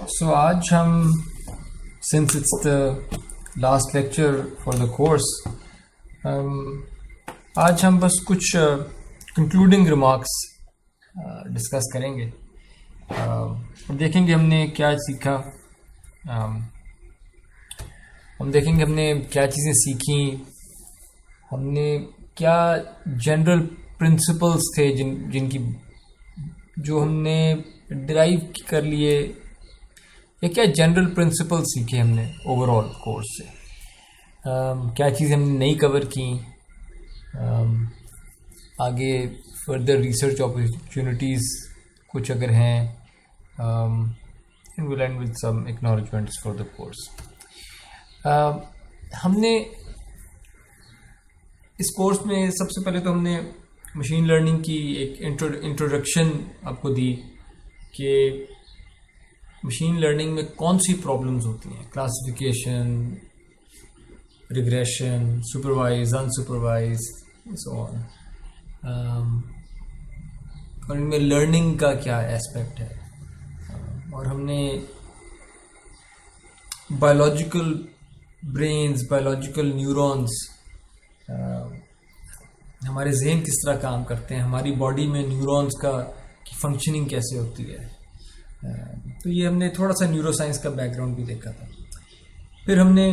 So आज हम since it's the last lecture for the course, आज हम बस कुछ concluding remarks डिस्कस करेंगे। देखेंगे हमने क्या सीखा, हम देखेंगे हमने क्या चीज़ें सीखी, हमने क्या जनरल प्रिंसिपल्स थे जिनकी जो हमने डिराइव कर लिए, या क्या जनरल प्रिंसिपल सीखे हमने ओवरऑल कोर्स से, क्या चीज़ें हमने नहीं कवर की, आगे फर्दर रिसर्च अपॉर्चुनिटीज़ कुछ अगर हैं, and will end with some acknowledgements for the course. हमने इस कोर्स में सबसे पहले तो हमने मशीन लर्निंग की एक इंट्रोडक्शन आपको दी कि मशीन लर्निंग में कौन सी प्रॉब्लम्स होती हैं, classification, regression, supervise, unsupervise, so on, और इनमें लर्निंग का क्या एस्पेक्ट है। और हमने बायोलॉजिकल ब्रेन्स, बायोलॉजिकल न्यूरॉन्स, हमारे जहन किस तरह काम करते हैं, हमारी बॉडी में न्यूरॉन्स की फंक्शनिंग कैसे होती है, तो ये हमने थोड़ा सा न्यूरो साइंस का बैकग्राउंड भी देखा था। फिर हमने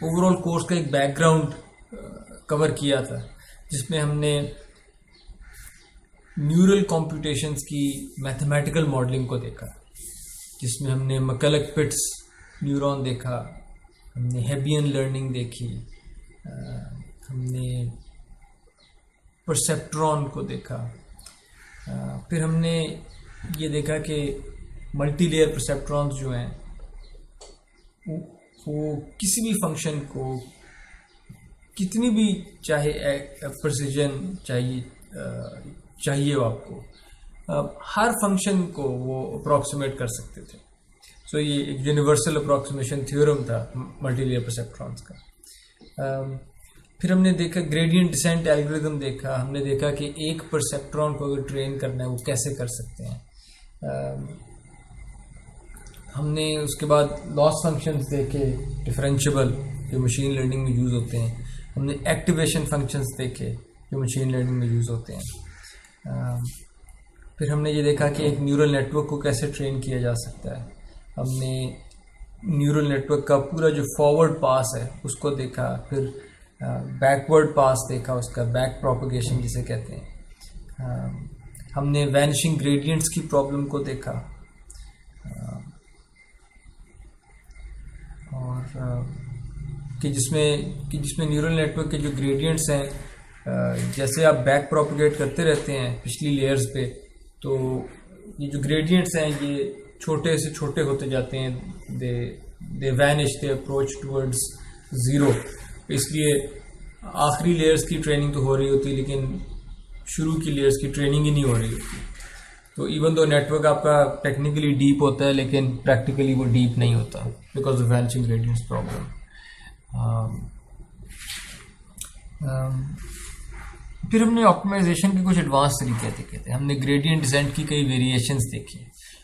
ओवरऑल कोर्स का एक बैकग्राउंड कवर किया था जिसमें हमने न्यूरल कंप्यूटेशंस की मैथमेटिकल मॉडलिंग को देखा, जिसमें हमने मैकलक-पिट्स न्यूरॉन देखा, हमने हेबियन लर्निंग देखी, हमने परसेप्ट्रॉन को देखा, फिर हमने ये देखा कि मल्टी लेयर परसेप्ट्रॉन्स जो हैं वो किसी भी फंक्शन को कितनी भी चाहे प्रिसिजन चाहिए हो आपको, हर फंक्शन को वो अप्रॉक्सीमेट कर सकते थे। सो ये एक यूनिवर्सल अप्रॉक्सीमेशन थ्योरम था मल्टी लेयर परसेप्ट्रॉन्स का। फिर हमने देखा ग्रेडियंट डिसेंट एल्गोरिथम देखा, हमने देखा कि एक परसेप्ट्रॉन को अगर ट्रेन करना है वो कैसे कर सकते हैं। हमने उसके बाद लॉस फंक्शंस देखे डिफरेंशिएबल जो मशीन लर्निंग में यूज़ होते हैं, हमने एक्टिवेशन फंक्शंस देखे जो मशीन लर्निंग में यूज़ होते हैं। फिर हमने ये देखा कि एक न्यूरल नेटवर्क को कैसे ट्रेन किया जा सकता है, हमने न्यूरल नेटवर्क का पूरा जो फॉरवर्ड पास है उसको देखा, फिर बैकवर्ड पास देखा, उसका बैक प्रोपगेशन जिसे कहते हैं। हमने वैनिशिंग ग्रेडियंट्स की प्रॉब्लम को देखा, और कि जिसमें न्यूरल नेटवर्क के जो ग्रेडियंट्स हैं, जैसे आप बैक प्रोपगेट करते रहते हैं पिछली लेयर्स पे, तो ये जो ग्रेडियंट्स हैं ये छोटे से छोटे होते जाते हैं, they vanish, they approach towards zero. इसलिए आखिरी लेयर्स की ट्रेनिंग तो हो रही होती है लेकिन शुरू की लेयर्स की ट्रेनिंग ही नहीं हो रही होती। तो इवन दो नेटवर्क आपका टेक्निकली डीप होता है लेकिन प्रैक्टिकली वो डीप नहीं होता because of vanishing gradients problem. फिर हमने ऑप्टिमाइजेशन के कुछ एडवांस तरीके देखे थे, हमने ग्रेडियंट डिसेंट की कई वेरिएशंस देखी,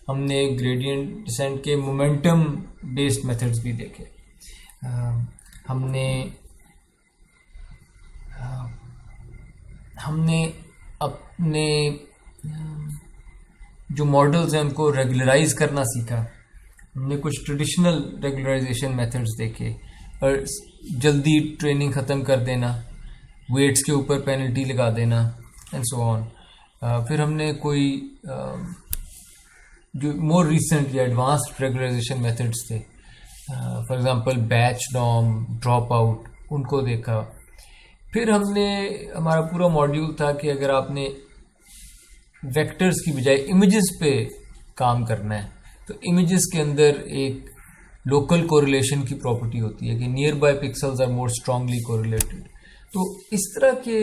हमने ग्रेडियंट डिसेंट के मोमेंटम बेस्ड मेथड्स भी देखे, हमने अपने जो मॉडल्स हैं उनको रेगुलराइज करना सीखा, हमने कुछ ट्रेडिशनल रेगुलराइजेशन मेथड्स देखे, और जल्दी ट्रेनिंग ख़त्म कर देना, वेट्स के ऊपर पेनल्टी लगा देना, एंड सो ऑन। फिर हमने कोई जो मोर रिसेंट या एडवांस्ड रेगुलराइजेशन मेथड्स थे, for example batch norm, drop out, उनको देखा। फिर हमारा पूरा मॉड्यूल था कि अगर आपने वेक्टर्स की बजाय इमेजेस पे काम करना है तो इमेजेस के अंदर एक लोकल कोरिलेशन की प्रॉपर्टी होती है कि nearby pixels are more strongly correlated. तो इस तरह के,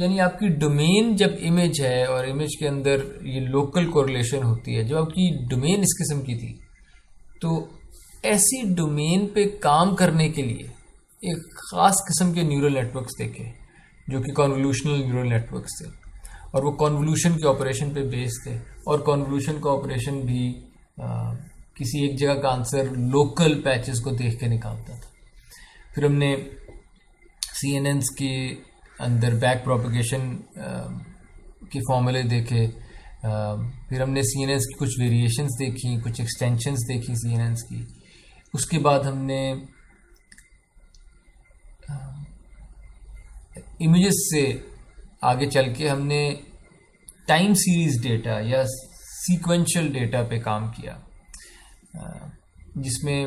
यानी आपकी डोमेन जब इमेज है और इमेज के अंदर ये लोकल कोरिलेशन होती है, जब आपकी डोमेन इस किस्म की थी, तो ऐसी डोमेन पे काम करने के लिए एक ख़ास किस्म के न्यूरल नेटवर्क्स देखे जो कि कॉन्वोल्यूशनल न्यूरल नेटवर्क्स थे, और वो कॉन्वोल्यूशन के ऑपरेशन पे बेस्ड थे, और कॉन्वोल्यूशन का ऑपरेशन भी किसी एक जगह का आंसर लोकल पैचेस को देख के निकालता था। फिर हमने CNNs के अंदर बैक प्रोपगेशन के फॉर्मूले देखे, फिर हमने CNNs की कुछ वेरिएशंस देखी, कुछ एक्सटेंशंस देखी CNNs की। उसके बाद हमने इमेजेस से आगे चल के हमने टाइम सीरीज डेटा या सीक्वेंशियल डेटा पे काम किया, जिसमें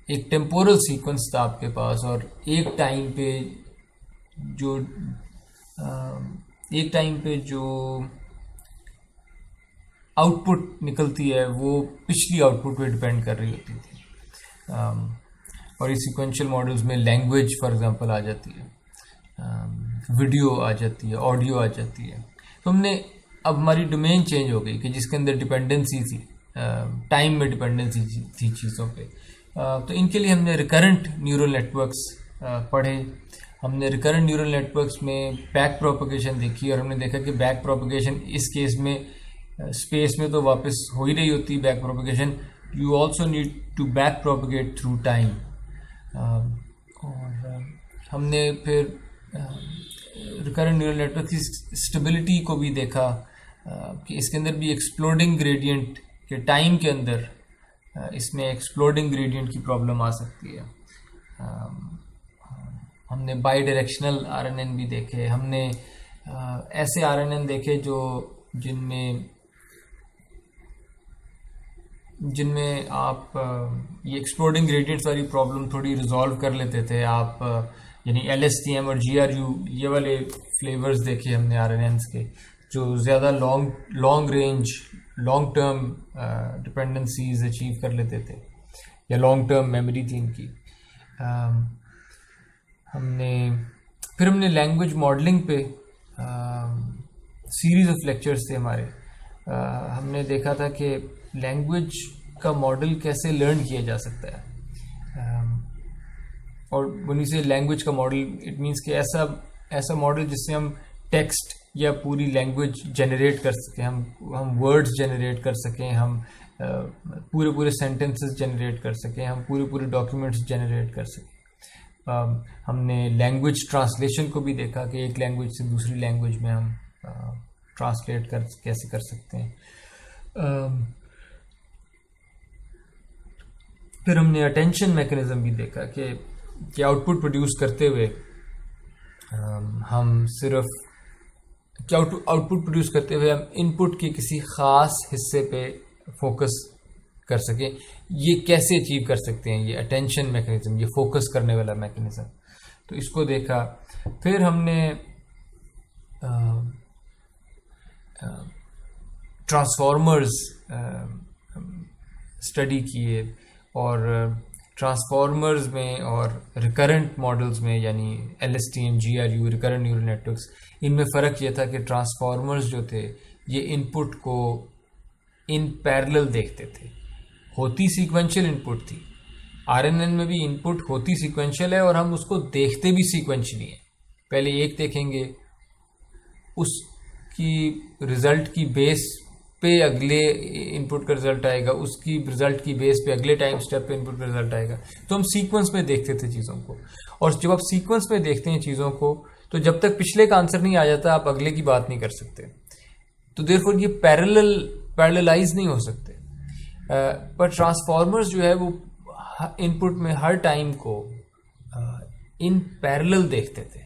एक टेम्पोरल सीक्वेंस था आपके पास, और एक टाइम पे जो आउटपुट निकलती है वो पिछली आउटपुट पे डिपेंड कर रही होती थी। और इस सीक्वेंशियल मॉडल्स में लैंग्वेज फॉर एग्जांपल आ जाती है, वीडियो आ जाती है, ऑडियो आ जाती है। तो हमने अब हमारी डोमेन चेंज हो गई कि जिसके अंदर डिपेंडेंसी थी, टाइम में डिपेंडेंसी थी चीज़ों पे। तो इनके लिए हमने रिकरेंट न्यूरल नेटवर्क्स पढ़े। हमने रिकरेंट न्यूरल नेटवर्क्स में बैक प्रोपगेशन देखी, और हमने देखा कि बैक प्रोपगेशन इस केस में स्पेस में तो वापस हो ही रही होती back propagation, you also need to back propagate through time. और हमने फिर रिकरेंट न्यूरल नेटवर्क की स्टेबिलिटी को भी देखा कि इसके अंदर भी एक्सप्लोडिंग ग्रेडियंट के टाइम के अंदर इसमें एक्सप्लोडिंग ग्रेडियंट की प्रॉब्लम आ सकती है। हमने बाई डायरेक्शनल RNN भी देखे। हमने ऐसे RNN देखे जो जिनमें आप ये एक्सप्लोडिंग ग्रेडियंट्स वाली प्रॉब्लम थोड़ी रिजॉल्व कर लेते थे आप, यानी LSTM और GRU ये वाले फ्लेवर्स देखे हमने RNNs के, जो ज़्यादा long range long term dependencies achieve कर लेते थे, या लॉन्ग टर्म मेमोरी थी इनकी। फिर हमने लैंग्वेज मॉडलिंग पे सीरीज ऑफ लेक्चर्स थे हमारे। हमने देखा था कि लैंग्वेज का मॉडल कैसे लर्न किया जा सकता है, और उन्हीं से लैंग्वेज का मॉडल इट मीन्स कि ऐसा मॉडल जिससे हम टेक्स्ट या पूरी लैंग्वेज जनरेट कर सकें, हम वर्ड्स जनरेट कर सकें, हम पूरे सेंटेंसेस जनरेट कर सकें, हम पूरे डॉक्यूमेंट्स जनरेट कर सकें। हमने लैंग्वेज ट्रांसलेशन को भी देखा कि एक लैंग्वेज से दूसरी लैंग्वेज में हम ट्रांसलेट कैसे कर सकते हैं। फिर हमने अटेंशन मैकेनिज्म भी देखा कि आउटपुट प्रोड्यूस करते हुए हम सिर्फ आउटपुट प्रोड्यूस करते हुए हम इनपुट के किसी ख़ास हिस्से पे फोकस कर सकें, ये कैसे अचीव कर सकते हैं, ये अटेंशन मैकेनिज्म, ये फोकस करने वाला मैकेनिज्म। तो इसको देखा। फिर हमने ट्रांसफॉर्मर्स स्टडी किए, और ट्रांसफॉर्मर्स में और रिकरेंट मॉडल्स में, यानी LSTM, GRU, recurrent neural networks, इनमें फ़र्क ये था कि ट्रांसफॉर्मर्स जो थे ये इनपुट को इन पैरेलल देखते थे। होती सीक्वेंशियल इनपुट थी, RNN में भी इनपुट होती सीक्वेंशियल है, और हम उसको देखते भी सीक्वेंशियली है। पहले एक देखेंगे, उसकी रिज़ल्ट की बेस पे अगले इनपुट का रिजल्ट आएगा, उसकी रिजल्ट की बेस पे अगले टाइम स्टेप पे इनपुट का रिजल्ट आएगा। तो हम सीक्वेंस में देखते थे चीज़ों को, और जब आप सीक्वेंस में देखते हैं चीज़ों को, तो जब तक पिछले का आंसर नहीं आ जाता आप अगले की बात नहीं कर सकते। तो देयरफॉर ये पैरेललाइज नहीं हो सकते। पर ट्रांसफॉर्मर्स जो है वो इनपुट में हर टाइम को इन पैरेलल देखते थे।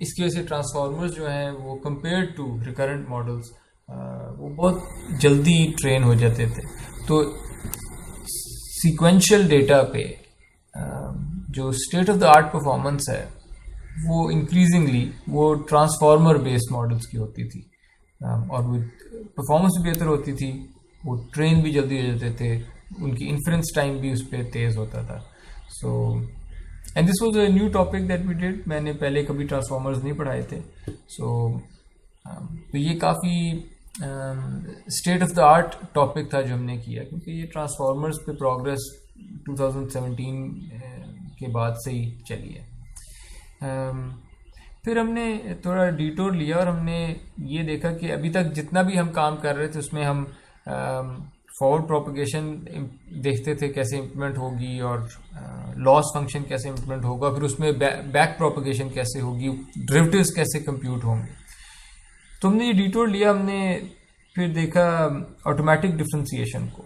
इसकी वजह से ट्रांसफॉर्मर्स जो हैं वो कंपेयर टू रिकरेंट मॉडल्स वो बहुत जल्दी ट्रेन हो जाते थे। तो सीक्वेंशियल डेटा पे जो state of the art performance है वो इंक्रीजिंगली वो ट्रांसफॉर्मर बेस्ड मॉडल्स की होती थी, और वो परफॉर्मेंस भी बेहतर होती थी, वो ट्रेन भी जल्दी हो जाते थे, उनकी इन्फ्रेंस टाइम भी उस पर तेज़ होता था। So and this was a new topic that we did. मैंने पहले कभी ट्रांसफॉर्मर्स नहीं पढ़ाए थे। तो ये काफ़ी state of the art topic था जो हमने किया, क्योंकि ये ट्रांसफॉर्मर्स पे प्रोग्रेस 2017 के बाद से ही चली है। फिर हमने थोड़ा डिटोर लिया और हमने ये देखा कि अभी तक जितना भी हम काम कर रहे थे उसमें हम फॉरवर्ड प्रोपगेशन देखते थे कैसे इम्प्लीमेंट होगी, और लॉस फंक्शन कैसे इम्प्लीमेंट होगा, फिर उसमें बैक प्रोपगेशन कैसे होगी, डेरिवेटिव्स कैसे कंप्यूट होंगे। तो हमने ये डिटोर लिया, हमने फिर देखा ऑटोमेटिक डिफरेंशिएशन को,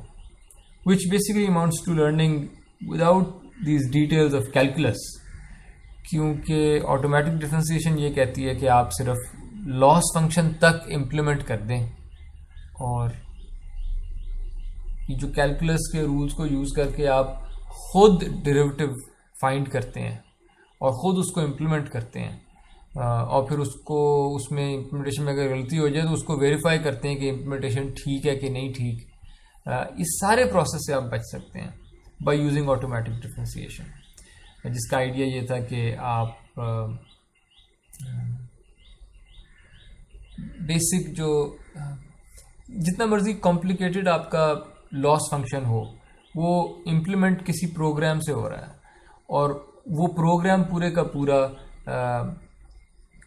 which basically amounts to learning without these details of calculus, क्योंकि ऑटोमेटिक डिफरेंशिएशन ये कहती है कि आप सिर्फ लॉस फंक्शन तक इम्प्लीमेंट कर दें, और ये जो कैलकुलस के रूल्स को यूज़ करके आप खुद डेरिवेटिव फाइंड करते हैं और ख़ुद उसको इम्प्लीमेंट करते हैं, और फिर उसको उसमें इम्प्लीमेंटेशन में अगर गलती हो जाए तो उसको वेरीफाई करते हैं कि इम्प्लीमेंटेशन ठीक है कि नहीं ठीक। इस सारे प्रोसेस से आप बच सकते हैं बाय यूजिंग ऑटोमेटिक डिफरेंशिएशन, जिसका आइडिया ये था कि आप बेसिक जो जितना मर्जी कॉम्प्लिकेटेड आपका लॉस फंक्शन हो, वो इम्प्लीमेंट किसी प्रोग्राम से हो रहा है, और वो प्रोग्राम पूरे का पूरा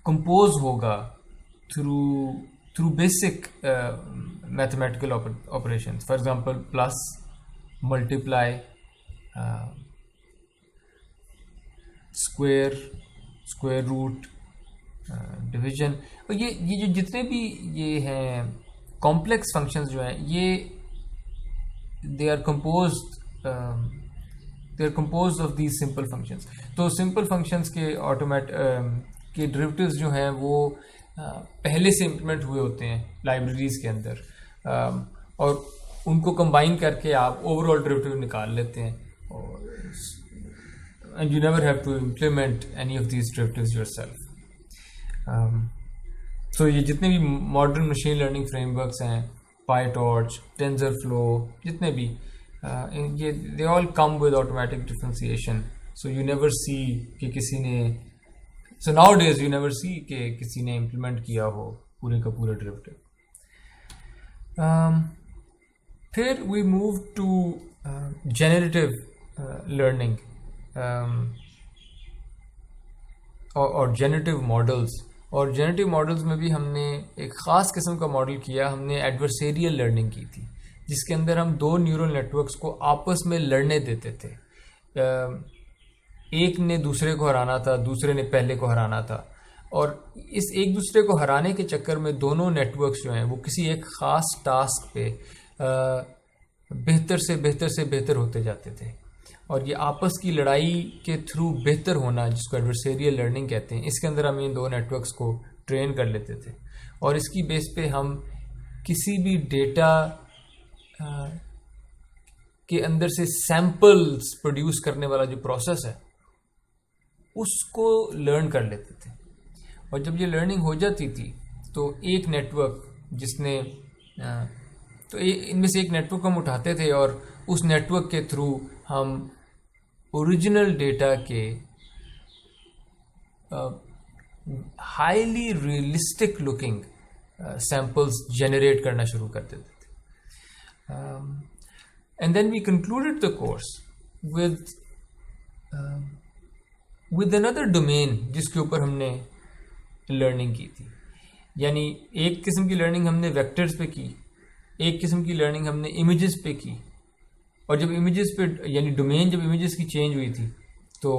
कंपोज होगा through basic mathematical operations, for example plus, multiply, square root, division, और ये जो जितने भी ये हैं कॉम्प्लेक्स फंक्शंस जो हैं, ये they are composed of these simple functions. तो सिंपल फंक्शंस के के डेरिवेटिव्स जो हैं वो पहले से इम्प्लीमेंट हुए होते हैं लाइब्रेरीज़ के अंदर, और उनको कंबाइन करके आप ओवरऑल डेरिवेटिव निकाल लेते हैं, and you never have to implement any of these derivatives yourself. So ये जितने भी मॉडर्न मशीन लर्निंग फ्रेमवर्क्स हैं, PyTorch, TensorFlow, जितने भी ये they all come with automatic differentiation. So you never see कि किसी ने nowadays you never see कि किसी ने implement किया हो पूरे का पूरा derivative. फिर we move to generative learning और जेनरेटिव मॉडल्स। और जेनरेटिव मॉडल्स में भी हमने एक ख़ास किस्म का मॉडल किया, हमने एडवर्सेरियल लर्निंग की थी, जिसके अंदर हम दो न्यूरल नेटवर्क्स को आपस में लड़ने देते थे। एक ने दूसरे को हराना था, दूसरे ने पहले को हराना था, और इस एक दूसरे को हराने के चक्कर में दोनों नेटवर्क्स जो हैं वो किसी एक ख़ास टास्क पे बेहतर से बेहतर होते जाते थे, और ये आपस की लड़ाई के थ्रू बेहतर होना, जिसको एडवर्सेरियल लर्निंग कहते हैं, इसके अंदर हम इन दो नेटवर्क्स को ट्रेन कर लेते थे, और इसकी बेस पे हम किसी भी डेटा के अंदर से सैम्पल्स प्रोड्यूस करने वाला जो प्रोसेस है उसको लर्न कर लेते थे। और जब ये लर्निंग हो जाती थी तो एक नेटवर्क जिसने तो इनमें से एक नेटवर्क हम उठाते थे, और उस नेटवर्क के थ्रू हम ओरिजिनल डेटा के highly realistic looking samples generate करना शुरू कर देते थे। And then we concluded the course with another domain जिसके ऊपर हमने लर्निंग की थी। यानी एक किस्म की लर्निंग हमने वेक्टर्स पे की, एक किस्म की लर्निंग हमने इमेजेस पे की, और जब इमेजेस पे यानी डोमेन जब इमेजेस की चेंज हुई थी तो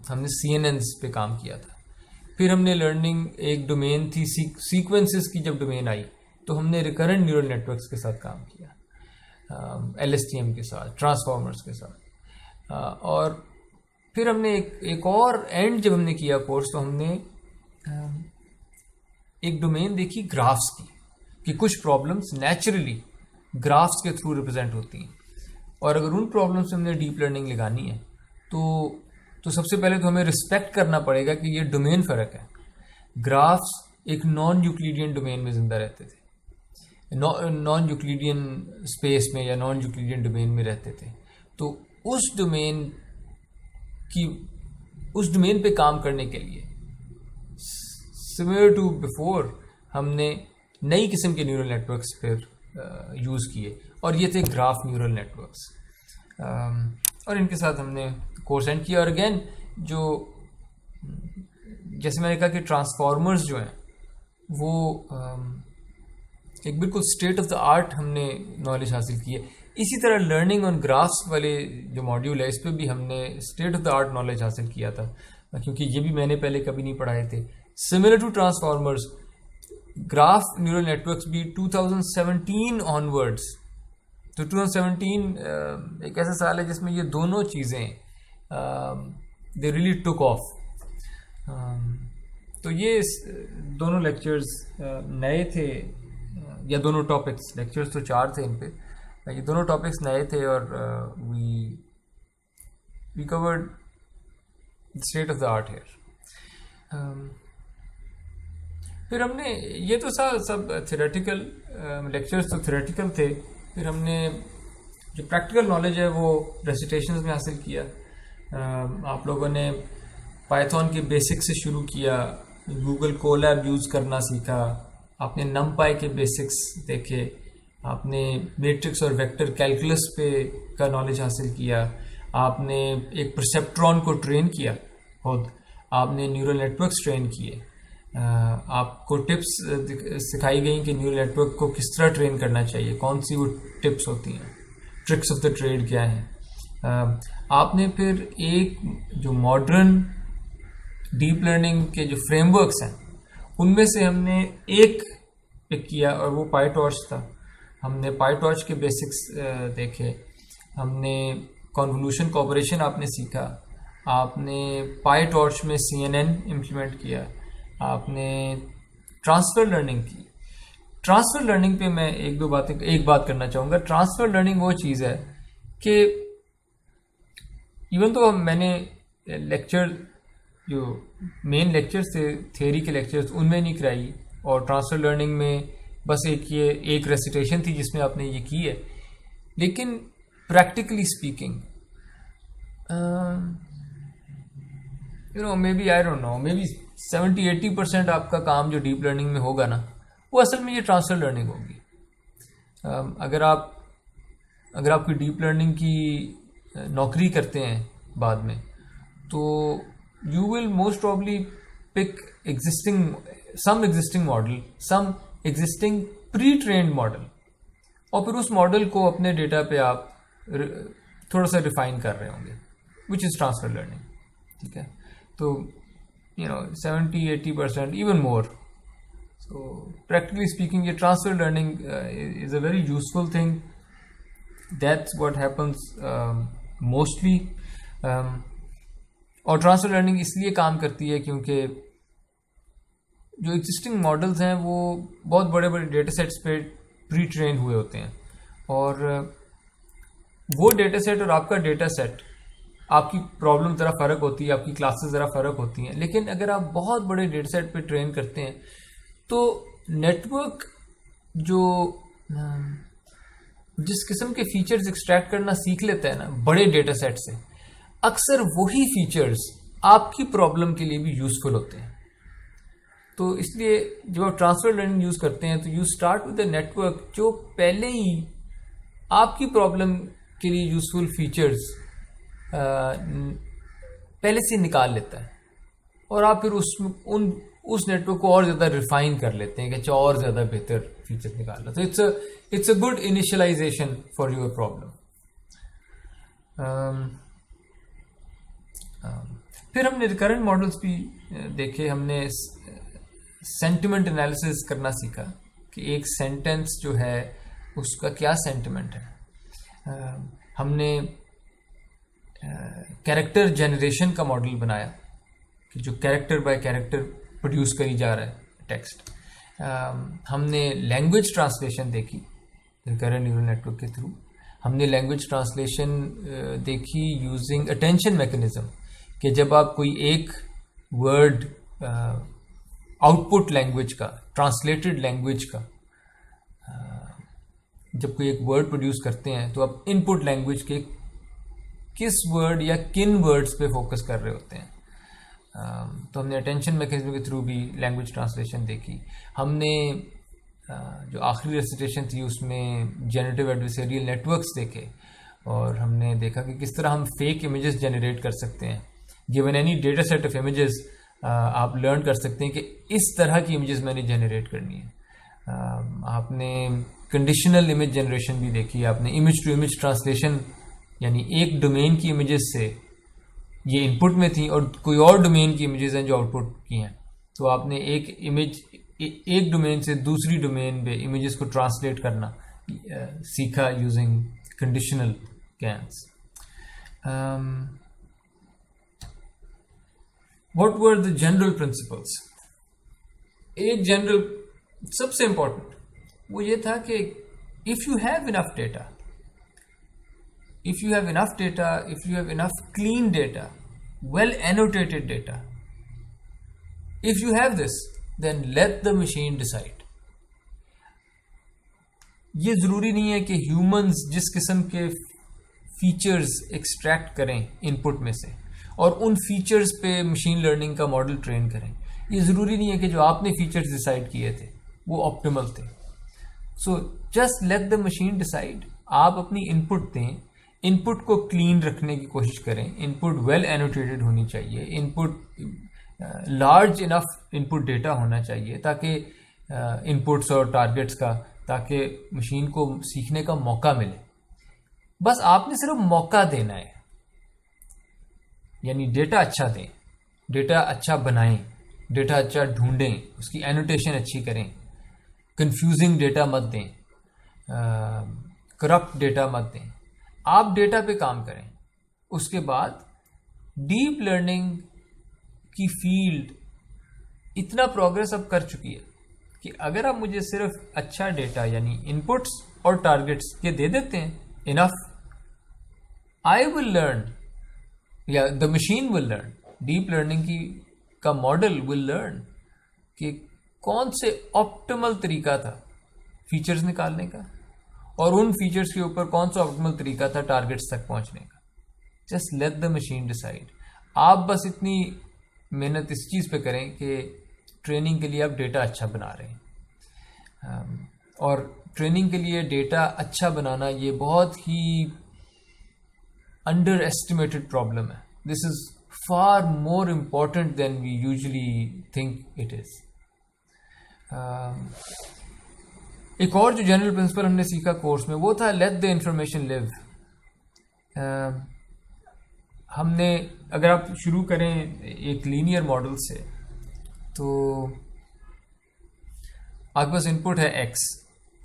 हमने CNNs पे काम किया था। फिर हमने लर्निंग एक डोमेन थी सीक्वेंसेस की, जब डोमेन आई तो हमने रिकरेंट न्यूरल नेटवर्क्स के साथ काम किया, LSTM के साथ, ट्रांसफॉर्मर्स के साथ, और फिर हमने एक और एंड जब हमने किया कोर्स तो हमने एक डोमेन देखी ग्राफ्स की, कि कुछ प्रॉब्लम्स नेचुरली ग्राफ्स के थ्रू रिप्रेजेंट होती हैं, और अगर उन प्रॉब्लम्स में हमने डीप लर्निंग लगानी है तो सबसे पहले तो हमें रिस्पेक्ट करना पड़ेगा कि ये डोमेन फ़र्क है। ग्राफ्स एक नॉन यूक्लिडियन डोमेन में ज़िंदा रहते थे, नॉन यूक्लिडियन स्पेस में या नॉन यूक्लिडियन डोमेन में रहते थे। तो उस डोमेन पे काम करने के लिए सिमिलर टू बिफोर हमने नई किस्म के न्यूरल नेटवर्क्स फिर यूज़ किए, और ये थे ग्राफ न्यूरल नेटवर्क्स, और इनके साथ हमने कोर्स एंड किया। और अगेन जो जैसे मैंने कहा कि ट्रांसफॉर्मर्स जो हैं वो एक बिल्कुल स्टेट ऑफ द आर्ट हमने नॉलेज हासिल की है। इसी तरह लर्निंग ऑन ग्राफ्स वाले जो मॉड्यूल है इस पर भी हमने state of the art knowledge हासिल किया था, क्योंकि ये भी मैंने पहले कभी नहीं पढ़ाए थे। Similar to transformers, graph neural networks भी 2017 ऑनवर्ड्स, तो 2017 एक ऐसा साल है जिसमें ये दोनों चीज़ें दे रियली टुक ऑफ। तो ये दोनों लेक्चर्स नए थे, या दोनों टॉपिक्स, लेक्चर्स तो 4 थे इन पे, ये दोनों टॉपिक्स नए थे और we covered state of the art here. फिर हमने ये तो सब थ्योरेटिकल लेक्चर्स तो थ्योरेटिकल थे। फिर हमने जो प्रैक्टिकल नॉलेज है वो रेसिटेशंस में हासिल किया। आप लोगों ने पाइथन के बेसिक से शुरू किया, गूगल कोलैब यूज़ करना सीखा, आपने नमपाई के बेसिक्स देखे, आपने मैट्रिक्स और वेक्टर कैलकुलस पे का नॉलेज हासिल किया, आपने एक परसेप्ट्रॉन को ट्रेन किया खुद, आपने न्यूरल नेटवर्क्स ट्रेन किए, आपको टिप्स सिखाई गई कि न्यूरल नेटवर्क को किस तरह ट्रेन करना चाहिए, कौन सी वो टिप्स होती हैं, ट्रिक्स ऑफ द ट्रेड क्या हैं। आपने फिर एक जो मॉडर्न डीप लर्निंग के जो फ्रेमवर्क्स हैं उनमें से हमने एक पिक किया और वो पाईटॉर्च था। हमने पाईटॉर्च के बेसिक्स देखे, हमने कॉन्वोल्यूशन कॉपरेशन आपने सीखा, आपने पाईटॉर्च में CNN इम्प्लीमेंट किया, आपने ट्रांसफ़र लर्निंग की। ट्रांसफ़र लर्निंग पे मैं एक बात करना चाहूँगा। ट्रांसफ़र लर्निंग वो चीज़ है कि इवन तो मैंने लेक्चर जो मेन लेक्चर्स थे थियरी के लेक्चर्स उनमें नहीं कराई, और ट्रांसफ़र लर्निंग में बस एक रेसिटेशन थी जिसमें आपने ये की है, लेकिन प्रैक्टिकली स्पीकिंग मे बी 70-80% आपका काम जो डीप लर्निंग में होगा ना, वो असल में ये ट्रांसफ़र लर्निंग होगी। अगर आपकी डीप लर्निंग की नौकरी करते हैं बाद में, तो you will most probably pick some existing model, some existing pre-trained model, और फिर उस मॉडल को अपने डेटा पे आप थोड़ा सा रिफाइन कर रहे होंगे, which is transfer learning। ठीक है, तो 70-80% even more। So practically speaking, ये transfer learning is a very useful thing. That's what happens mostly। और ट्रांसफर लर्निंग इसलिए काम करती है क्योंकि जो एग्जिस्टिंग मॉडल्स हैं वो बहुत बड़े बड़े डेटा सेट्स पे प्री ट्रेन हुए होते हैं, और वो डेटा सेट और आपका डेटा सेट, आपकी प्रॉब्लम ज़रा फ़र्क होती है, आपकी क्लासेस ज़रा फ़र्क होती हैं। लेकिन अगर आप बहुत बड़े डेटा सेट पे ट्रेन करते हैं तो नेटवर्क जो जिस किस्म के फीचर्स एक्सट्रैक्ट करना सीख लेता है ना बड़े डेटा सेट से, अक्सर वही फीचर्स आपकी प्रॉब्लम के लिए भी यूज़फुल होते हैं। तो इसलिए जब आप ट्रांसफर लर्निंग यूज़ करते हैं तो you start with the network जो पहले ही आपकी प्रॉब्लम के लिए यूज़फुल फीचर्स पहले से निकाल लेता है, और आप फिर उस नेटवर्क को और ज़्यादा रिफाइन कर लेते हैं कि अच्छा और ज़्यादा बेहतर फीचर्स निकाल लो। तो it's a good initialization for your problem. फिर हमने रिकरेंट मॉडल्स भी देखे। हमने सेंटिमेंट एनालिसिस करना सीखा कि एक सेंटेंस जो है उसका क्या सेंटिमेंट है। हमने कैरेक्टर जनरेशन का मॉडल बनाया कि जो कैरेक्टर बाय कैरेक्टर प्रोड्यूस करी जा रहा है टेक्स्ट। हमने लैंग्वेज ट्रांसलेशन देखी रिकरेंट न्यूरल नेटवर्क के थ्रू। हमने लैंग्वेज ट्रांसलेशन देखी यूजिंग अटेंशन मैकेनिज्म, कि जब आप कोई एक वर्ड आउटपुट लैंग्वेज का, ट्रांसलेटेड लैंग्वेज का, जब कोई एक वर्ड प्रोड्यूस करते हैं तो आप इनपुट लैंग्वेज के किस वर्ड या किन वर्ड्स पे फोकस कर रहे होते हैं। तो हमने अटेंशन मैकेनिज्म के थ्रू भी लैंग्वेज ट्रांसलेशन देखी। हमने जो आखिरी रेसिटेशन थी उसमें जेनरेटिव एडवर्सरियल नेटवर्क्स देखे, और हमने देखा कि किस तरह हम फेक इमेजेस जनरेट कर सकते हैं। Given any data set of images, आप लर्न कर सकते हैं कि इस तरह की इमेजेस मैंने जनरेट करनी है। आपने कंडीशनल इमेज जनरेशन भी देखी है, आपने इमेज टू इमेज ट्रांसलेशन, यानी एक डोमेन की इमेजेस से ये इनपुट में थी और कोई और डोमेन की इमेजेस हैं जो आउटपुट की हैं, तो आपने एक इमेज एक डोमेन से दूसरी डोमेन पे इमेजेस को ट्रांसलेट करना सीखा using conditional cans. What were the general principles? एक जनरल सबसे इंपॉर्टेंट वो ये था कि if you have enough data, if you have enough data, if you have enough clean data, well annotated data, if you have this, then let the machine decide. ये ज़रूरी नहीं है कि humans जिस किस्म के फीचर्स एक्सट्रैक्ट करें input में से और उन फीचर्स पे मशीन लर्निंग का मॉडल ट्रेन करें। ये ज़रूरी नहीं है कि जो आपने फीचर्स डिसाइड किए थे वो ऑप्टिमल थे। So just let the machine decide. आप अपनी इनपुट दें, इनपुट को क्लीन रखने की कोशिश करें, इनपुट वेल एनोटेटेड होनी चाहिए, input large enough input data होना चाहिए ताकि इनपुट्स और टारगेट्स का, ताकि मशीन को सीखने का मौका मिले। बस आपने सिर्फ मौका देना है, यानी डेटा अच्छा दें, डेटा अच्छा बनाएं, डेटा अच्छा ढूंढें, उसकी एनोटेशन अच्छी करें, कंफ्यूजिंग डेटा मत दें, करप्ट डेटा मत दें। आप डेटा पे काम करें। उसके बाद डीप लर्निंग की फील्ड इतना प्रोग्रेस अब कर चुकी है कि अगर आप मुझे सिर्फ अच्छा डेटा यानी इनपुट्स और टारगेट्स ये दे देते हैं इनफ, आई विल लर्न या the machine will learn, deep learning की का मॉडल विल लर्न कि कौन से ऑप्टिमल तरीका था फीचर्स निकालने का और उन फीचर्स के ऊपर कौन सा ऑप्टिमल तरीका था टारगेट्स तक पहुंचने का। Just let the machine decide. आप बस इतनी मेहनत इस चीज़ पे करें कि ट्रेनिंग के लिए आप डेटा अच्छा बना रहे हैं। और ट्रेनिंग के लिए डेटा अच्छा बनाना ये बहुत ही अंडर एस्टिमेटेड प्रॉब्लम है। This is far more important than we usually think it is. एक और जो जनरल प्रिंसिपल हमने सीखा कोर्स में वो था लेट द इंफॉर्मेशन लिव। हमने अगर आप शुरू करें एक लीनियर मॉडल से, तो आपके पास इनपुट है x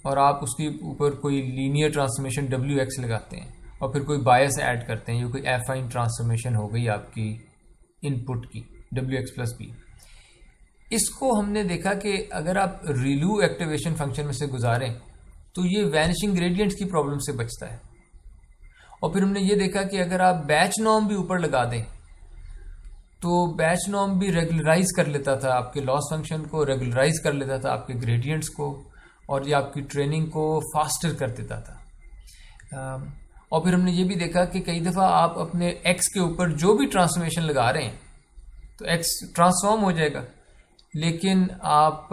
और आप उसके ऊपर कोई लीनियर ट्रांसफॉर्मेशन wx लगाते हैं और फिर कोई बायस ऐड करते हैं, ये कोई एफाइन ट्रांसफॉर्मेशन हो गई आपकी इनपुट की wx प्लस b। इसको हमने देखा कि अगर आप रिलू एक्टिवेशन फंक्शन में से गुजारें तो ये वैनिशिंग ग्रेडियंट्स की प्रॉब्लम से बचता है। और फिर हमने ये देखा कि अगर आप बैच नॉर्म भी ऊपर लगा दें तो बैच नॉर्म भी रेगुलराइज कर लेता था आपके लॉस फंक्शन को, रेगुलराइज कर लेता था आपके ग्रेडियंट्स को और ये आपकी ट्रेनिंग को फास्टर कर देता था। और फिर हमने ये भी देखा कि कई दफ़ा आप अपने एक्स के ऊपर जो भी ट्रांसफॉर्मेशन लगा रहे हैं तो एक्स ट्रांसफॉर्म हो जाएगा, लेकिन आप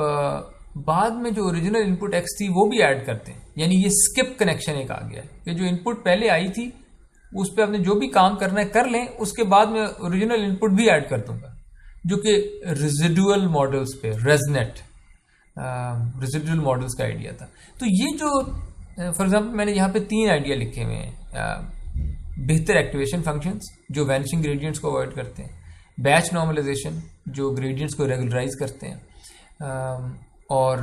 बाद में जो ओरिजिनल इनपुट एक्स थी वो भी ऐड करते हैं। यानी ये स्किप कनेक्शन एक आ गया है कि जो इनपुट पहले आई थी उस पर आपने जो भी काम करना है कर लें, उसके बाद में ओरिजिनल इनपुट भी ऐड कर दूंगा, जो कि रेजिडुअल मॉडल्स पे रेजनेट रेजिडुअल मॉडल्स का आइडिया था। तो ये जो फॉर एग्जांपल मैंने यहाँ पे 3 आइडिया लिखे हुए हैं। बेहतर एक्टिवेशन फंक्शंस जो वैनिशिंग ग्रेडियंट्स को अवॉइड करते हैं, बैच नॉर्मलाइजेशन जो ग्रेडियंट्स को रेगुलराइज करते हैं और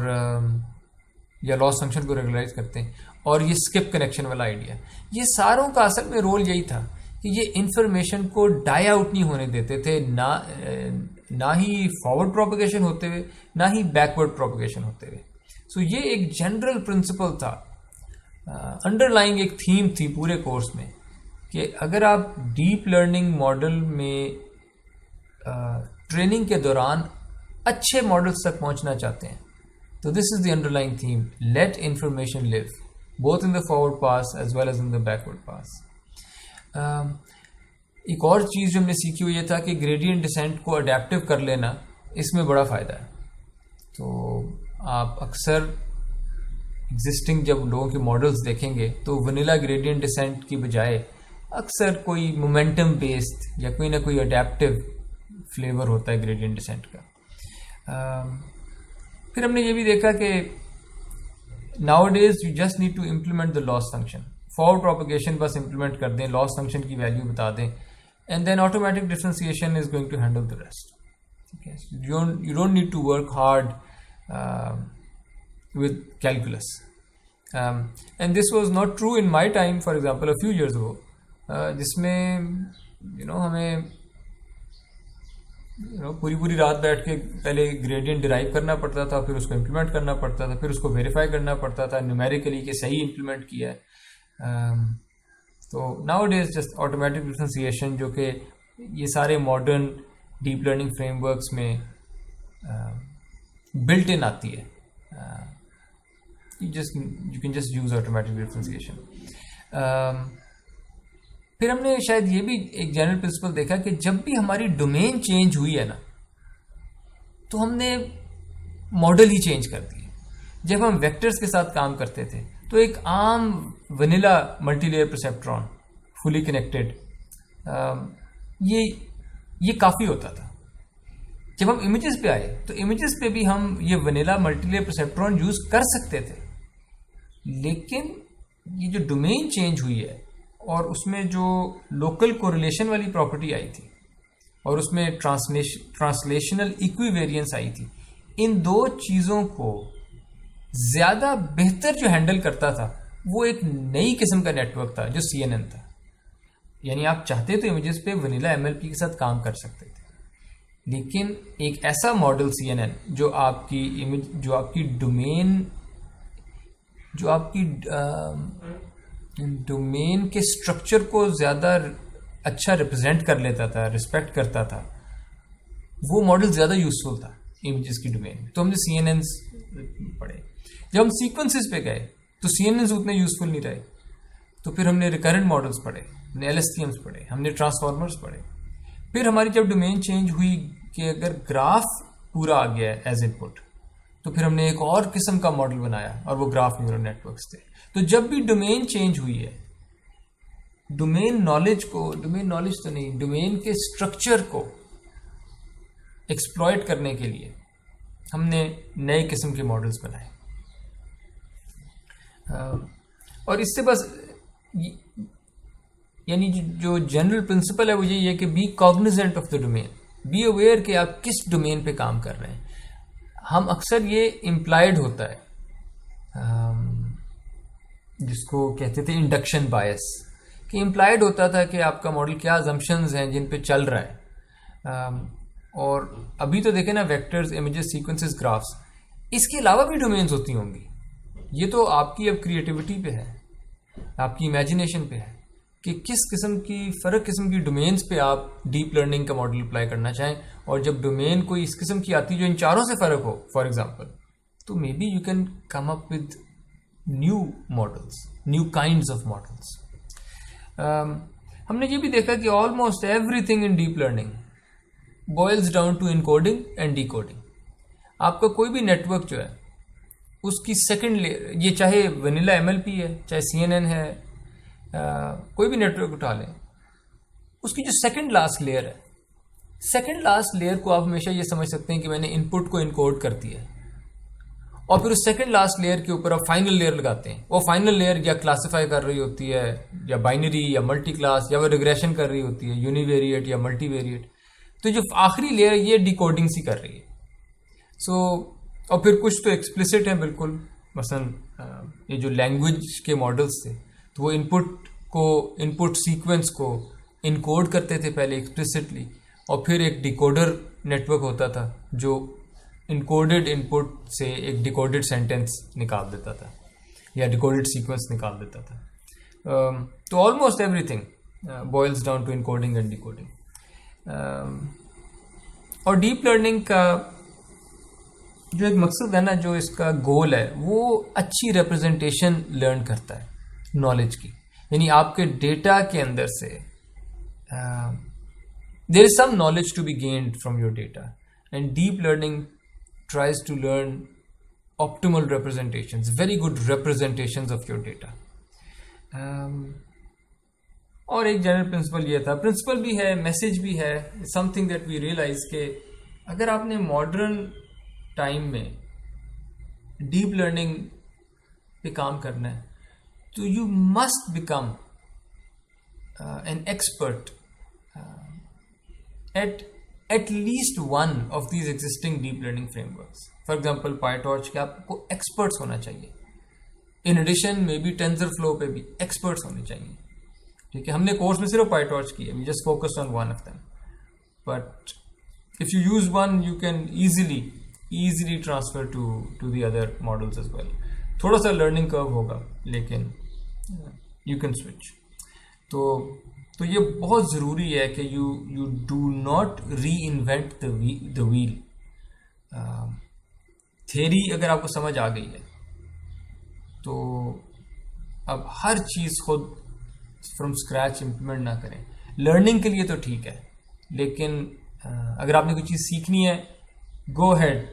या लॉस फंक्शन को रेगुलराइज करते हैं, और ये स्किप कनेक्शन वाला आइडिया। ये सारों का असल में रोल यही था कि ये इंफॉर्मेशन को डाई आउट नहीं होने देते थे, ना ही फॉरवर्ड प्रोपगेशन होते हुए ना ही बैकवर्ड प्रोपगेशन होते हुए। सो ये एक जनरल प्रिंसिपल था, अंडरलाइंग एक थीम थी पूरे कोर्स में कि अगर आप डीप लर्निंग मॉडल में ट्रेनिंग के दौरान अच्छे मॉडल्स तक पहुंचना चाहते हैं तो this is the underlying theme, let information live both in the forward pass as well as in the backward pass. एक और चीज़ जो हमने सीखी हुई ये था कि ग्रेडियंट डिसेंट को अडेप्टिव कर लेना, इसमें बड़ा फ़ायदा है। तो आप अक्सर एग्जिस्टिंग जब लोगों के मॉडल्स देखेंगे तो वनीला ग्रेडियंट डिसेंट की बजाय अक्सर कोई मोमेंटम बेस्ड या कोई ना कोई अडेप्टिव फ्लेवर होता है ग्रेडियंट डिसेंट का। फिर हमने ये भी देखा कि nowadays you just need to implement the loss function, forward propagation बस इम्प्लीमेंट कर दें, लॉस फंक्शन की वैल्यू बता दें, and then automatic differentiation is going to handle the rest. ठीक है, you don't need to work hard with calculus, and this was not true in my time, for example a few years ago, जिसमें हमें पूरी रात बैठ के पहले gradient derive करना पड़ता था, फिर उसको इम्प्लीमेंट करना पड़ता था, फिर उसको वेरीफाई करना पड़ता था न्यूमेरिकली कि सही इम्प्लीमेंट किया है। तो नाउअडेज जस्ट ऑटोमेटिक डिफरेंशिएशन, जो कि ये सारे मॉडर्न डीप लर्निंग फ्रेमवर्क्स में बिल्ट इन आती है। you can just use automatic differentiation. फिर हमने शायद ये भी एक जनरल प्रिंसिपल देखा कि जब भी हमारी डोमेन चेंज हुई है ना, तो हमने मॉडल ही चेंज कर दिए। जब हम वेक्टर्स के साथ काम करते थे तो एक आम vanilla multilayer perceptron fully connected, ये काफ़ी होता था। जब हम इमेजेस पे आए तो इमेजेस पे भी हम ये वनीला मल्टीलेयर परसेप्ट्रॉन यूज कर सकते थे, लेकिन ये जो डोमेन चेंज हुई है और उसमें जो लोकल कोरिलेशन वाली प्रॉपर्टी आई थी और उसमें ट्रांसलेशनल इक्विवेरियंस आई थी, इन दो चीज़ों को ज़्यादा बेहतर जो हैंडल करता था वो एक नई किस्म का नेटवर्क था जो CNN था। यानी आप चाहते तो इमेजेस पे वनीला MLP के साथ काम कर सकते थे, लेकिन एक ऐसा मॉडल CNN जो आपकी इमेज, जो आपकी डोमेन के स्ट्रक्चर को ज़्यादा अच्छा रिप्रेजेंट कर लेता था, रिस्पेक्ट करता था, वो मॉडल ज़्यादा यूजफुल था इमेजेस की डोमेन में। तो हमने CNNs पढ़े। जब हम सीक्वेंसेस पे गए तो CNNs उतने यूजफुल नहीं रहे, तो फिर हमने रिकरेंट मॉडल्स पढ़े, हमने LSTMs पढ़े, हमने ट्रांसफॉर्मर्स पढ़े। फिर हमारी जब डोमेन चेंज हुई कि अगर ग्राफ पूरा आ गया है एज इनपुट, तो फिर हमने एक और किस्म का मॉडल बनाया और वो ग्राफ न्यूरल नेटवर्क्स थे। तो जब भी डोमेन चेंज हुई है, डोमेन नॉलेज के स्ट्रक्चर को एक्सप्लॉइट करने के लिए हमने नए किस्म के मॉडल्स बनाए। और इससे बस यानी जो जनरल प्रिंसिपल है वो यही है कि be cognizant of the domain, be aware कि आप किस डोमेन पे काम कर रहे हैं। हम अक्सर ये इम्प्लाइड होता है, जिसको कहते थे इंडक्शन बायस, कि इम्प्लाइड होता था कि आपका मॉडल क्या अजम्पशंस हैं जिन पे चल रहा है। और अभी तो देखें ना, वेक्टर्स, इमेजेस, सीक्वेंसेस, ग्राफ्स, इसके अलावा भी डोमेन्स होती होंगी। ये तो आपकी अब क्रिएटिविटी पे है, आपकी इमेजिनेशन पे है कि किस किस्म की फ़र्क किस्म की डोमेन्स पे आप डीप लर्निंग का मॉडल अप्लाई करना चाहें। और जब डोमेन कोई इस किस्म की आती है जो इन चारों से फ़र्क हो, फॉर एग्जांपल, तो maybe you can come up with new models, new kinds of models. हमने ये भी देखा कि almost everything in deep learning boils down to encoding and decoding. आपका कोई भी नेटवर्क जो है उसकी सेकेंड लेयर, ये चाहे वनीला MLP है, चाहे CNN है, कोई भी नेटवर्क उठा लें, उसकी जो सेकंड लास्ट लेयर है, सेकंड लास्ट लेयर को आप हमेशा ये समझ सकते हैं कि मैंने इनपुट को इनकोड कर दिया है, और फिर उस सेकंड लास्ट लेयर के ऊपर आप फाइनल लेयर लगाते हैं। वो फाइनल लेयर या क्लासिफाई कर रही होती है, या बाइनरी या मल्टी क्लास, या वो रिग्रेशन कर रही होती है, यूनिवेरिएट या मल्टीवेरिएट। तो जो आखिरी लेयर ये डिकोडिंग सी कर रही है। और फिर कुछ तो एक्सप्लिसिट है बिल्कुल, मसलन ये जो लैंग्वेज के मॉडल्स थे, तो वो इनपुट सीक्वेंस को इनकोड करते थे पहले एक्सप्लिसिटली, और फिर एक डिकोडर नेटवर्क होता था जो इनकोडेड इनपुट से एक डिकोडेड सेंटेंस निकाल देता था या डिकोडेड सीक्वेंस निकाल देता था। तो almost everything boils down to encoding and decoding. और डीप लर्निंग का जो एक मकसद है ना, जो इसका गोल है, वो अच्छी रिप्रेजेंटेशन लर्न करता है नॉलेज की। यानी आपके डेटा के अंदर से there is some knowledge to be gained from your data, and deep learning tries to learn optimal representations, very good representations of your data. और एक जनरल प्रिंसिपल ये था, प्रिंसिपल भी है, मैसेज भी है, समथिंग दैट वी रियलाइज के अगर आपने मॉडर्न टाइम में डीप लर्निंग पे काम करना है तो you must become an expert at least one of these existing deep learning frameworks. For example, PyTorch के आपको experts होना चाहिए. In addition, maybe TensorFlow पे भी experts होने चाहिए. ठीक है, हमने कोर्स में सिर्फ PyTorch की है. We just focused on one of them. But if you use one, you can easily transfer to the other models as well. थोड़ा सा learning curve होगा, लेकिन you can switch. तो ये बहुत ज़रूरी है कि यू डू नॉट री इन्वेंट द व्हील. थ्योरी अगर आपको समझ आ गई है तो अब हर चीज़ खुद फ्रॉम स्क्रैच इम्प्लीमेंट ना करें. लर्निंग के लिए तो ठीक है, लेकिन अगर आपने कोई चीज़ सीखनी है, गो हेड,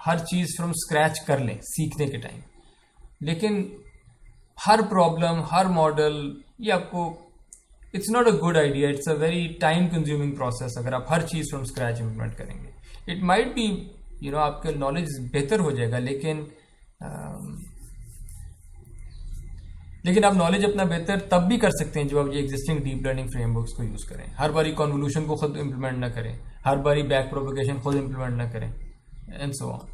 हर चीज़ फ्रॉम स्क्रैच कर लें सीखने के टाइम. लेकिन हर प्रॉब्लम, हर मॉडल, ये आपको it's not a good idea. It's a very time consuming process अगर आप हर चीज़ फ्रॉम स्क्रैच इम्प्लीमेंट करेंगे. इट माइट बी आपका नॉलेज बेहतर हो जाएगा, लेकिन आप नॉलेज अपना बेहतर तब भी कर सकते हैं जब आप ये एग्जिस्टिंग डीप लर्निंग फ्रेमवर्क्स को यूज़ करें. हर बारी कॉन्वोल्यूशन को खुद इम्प्लीमेंट ना करें, हर बारी बैक प्रोपगेशन खुद इम्प्लीमेंट ना करें, एंड सो ऑन.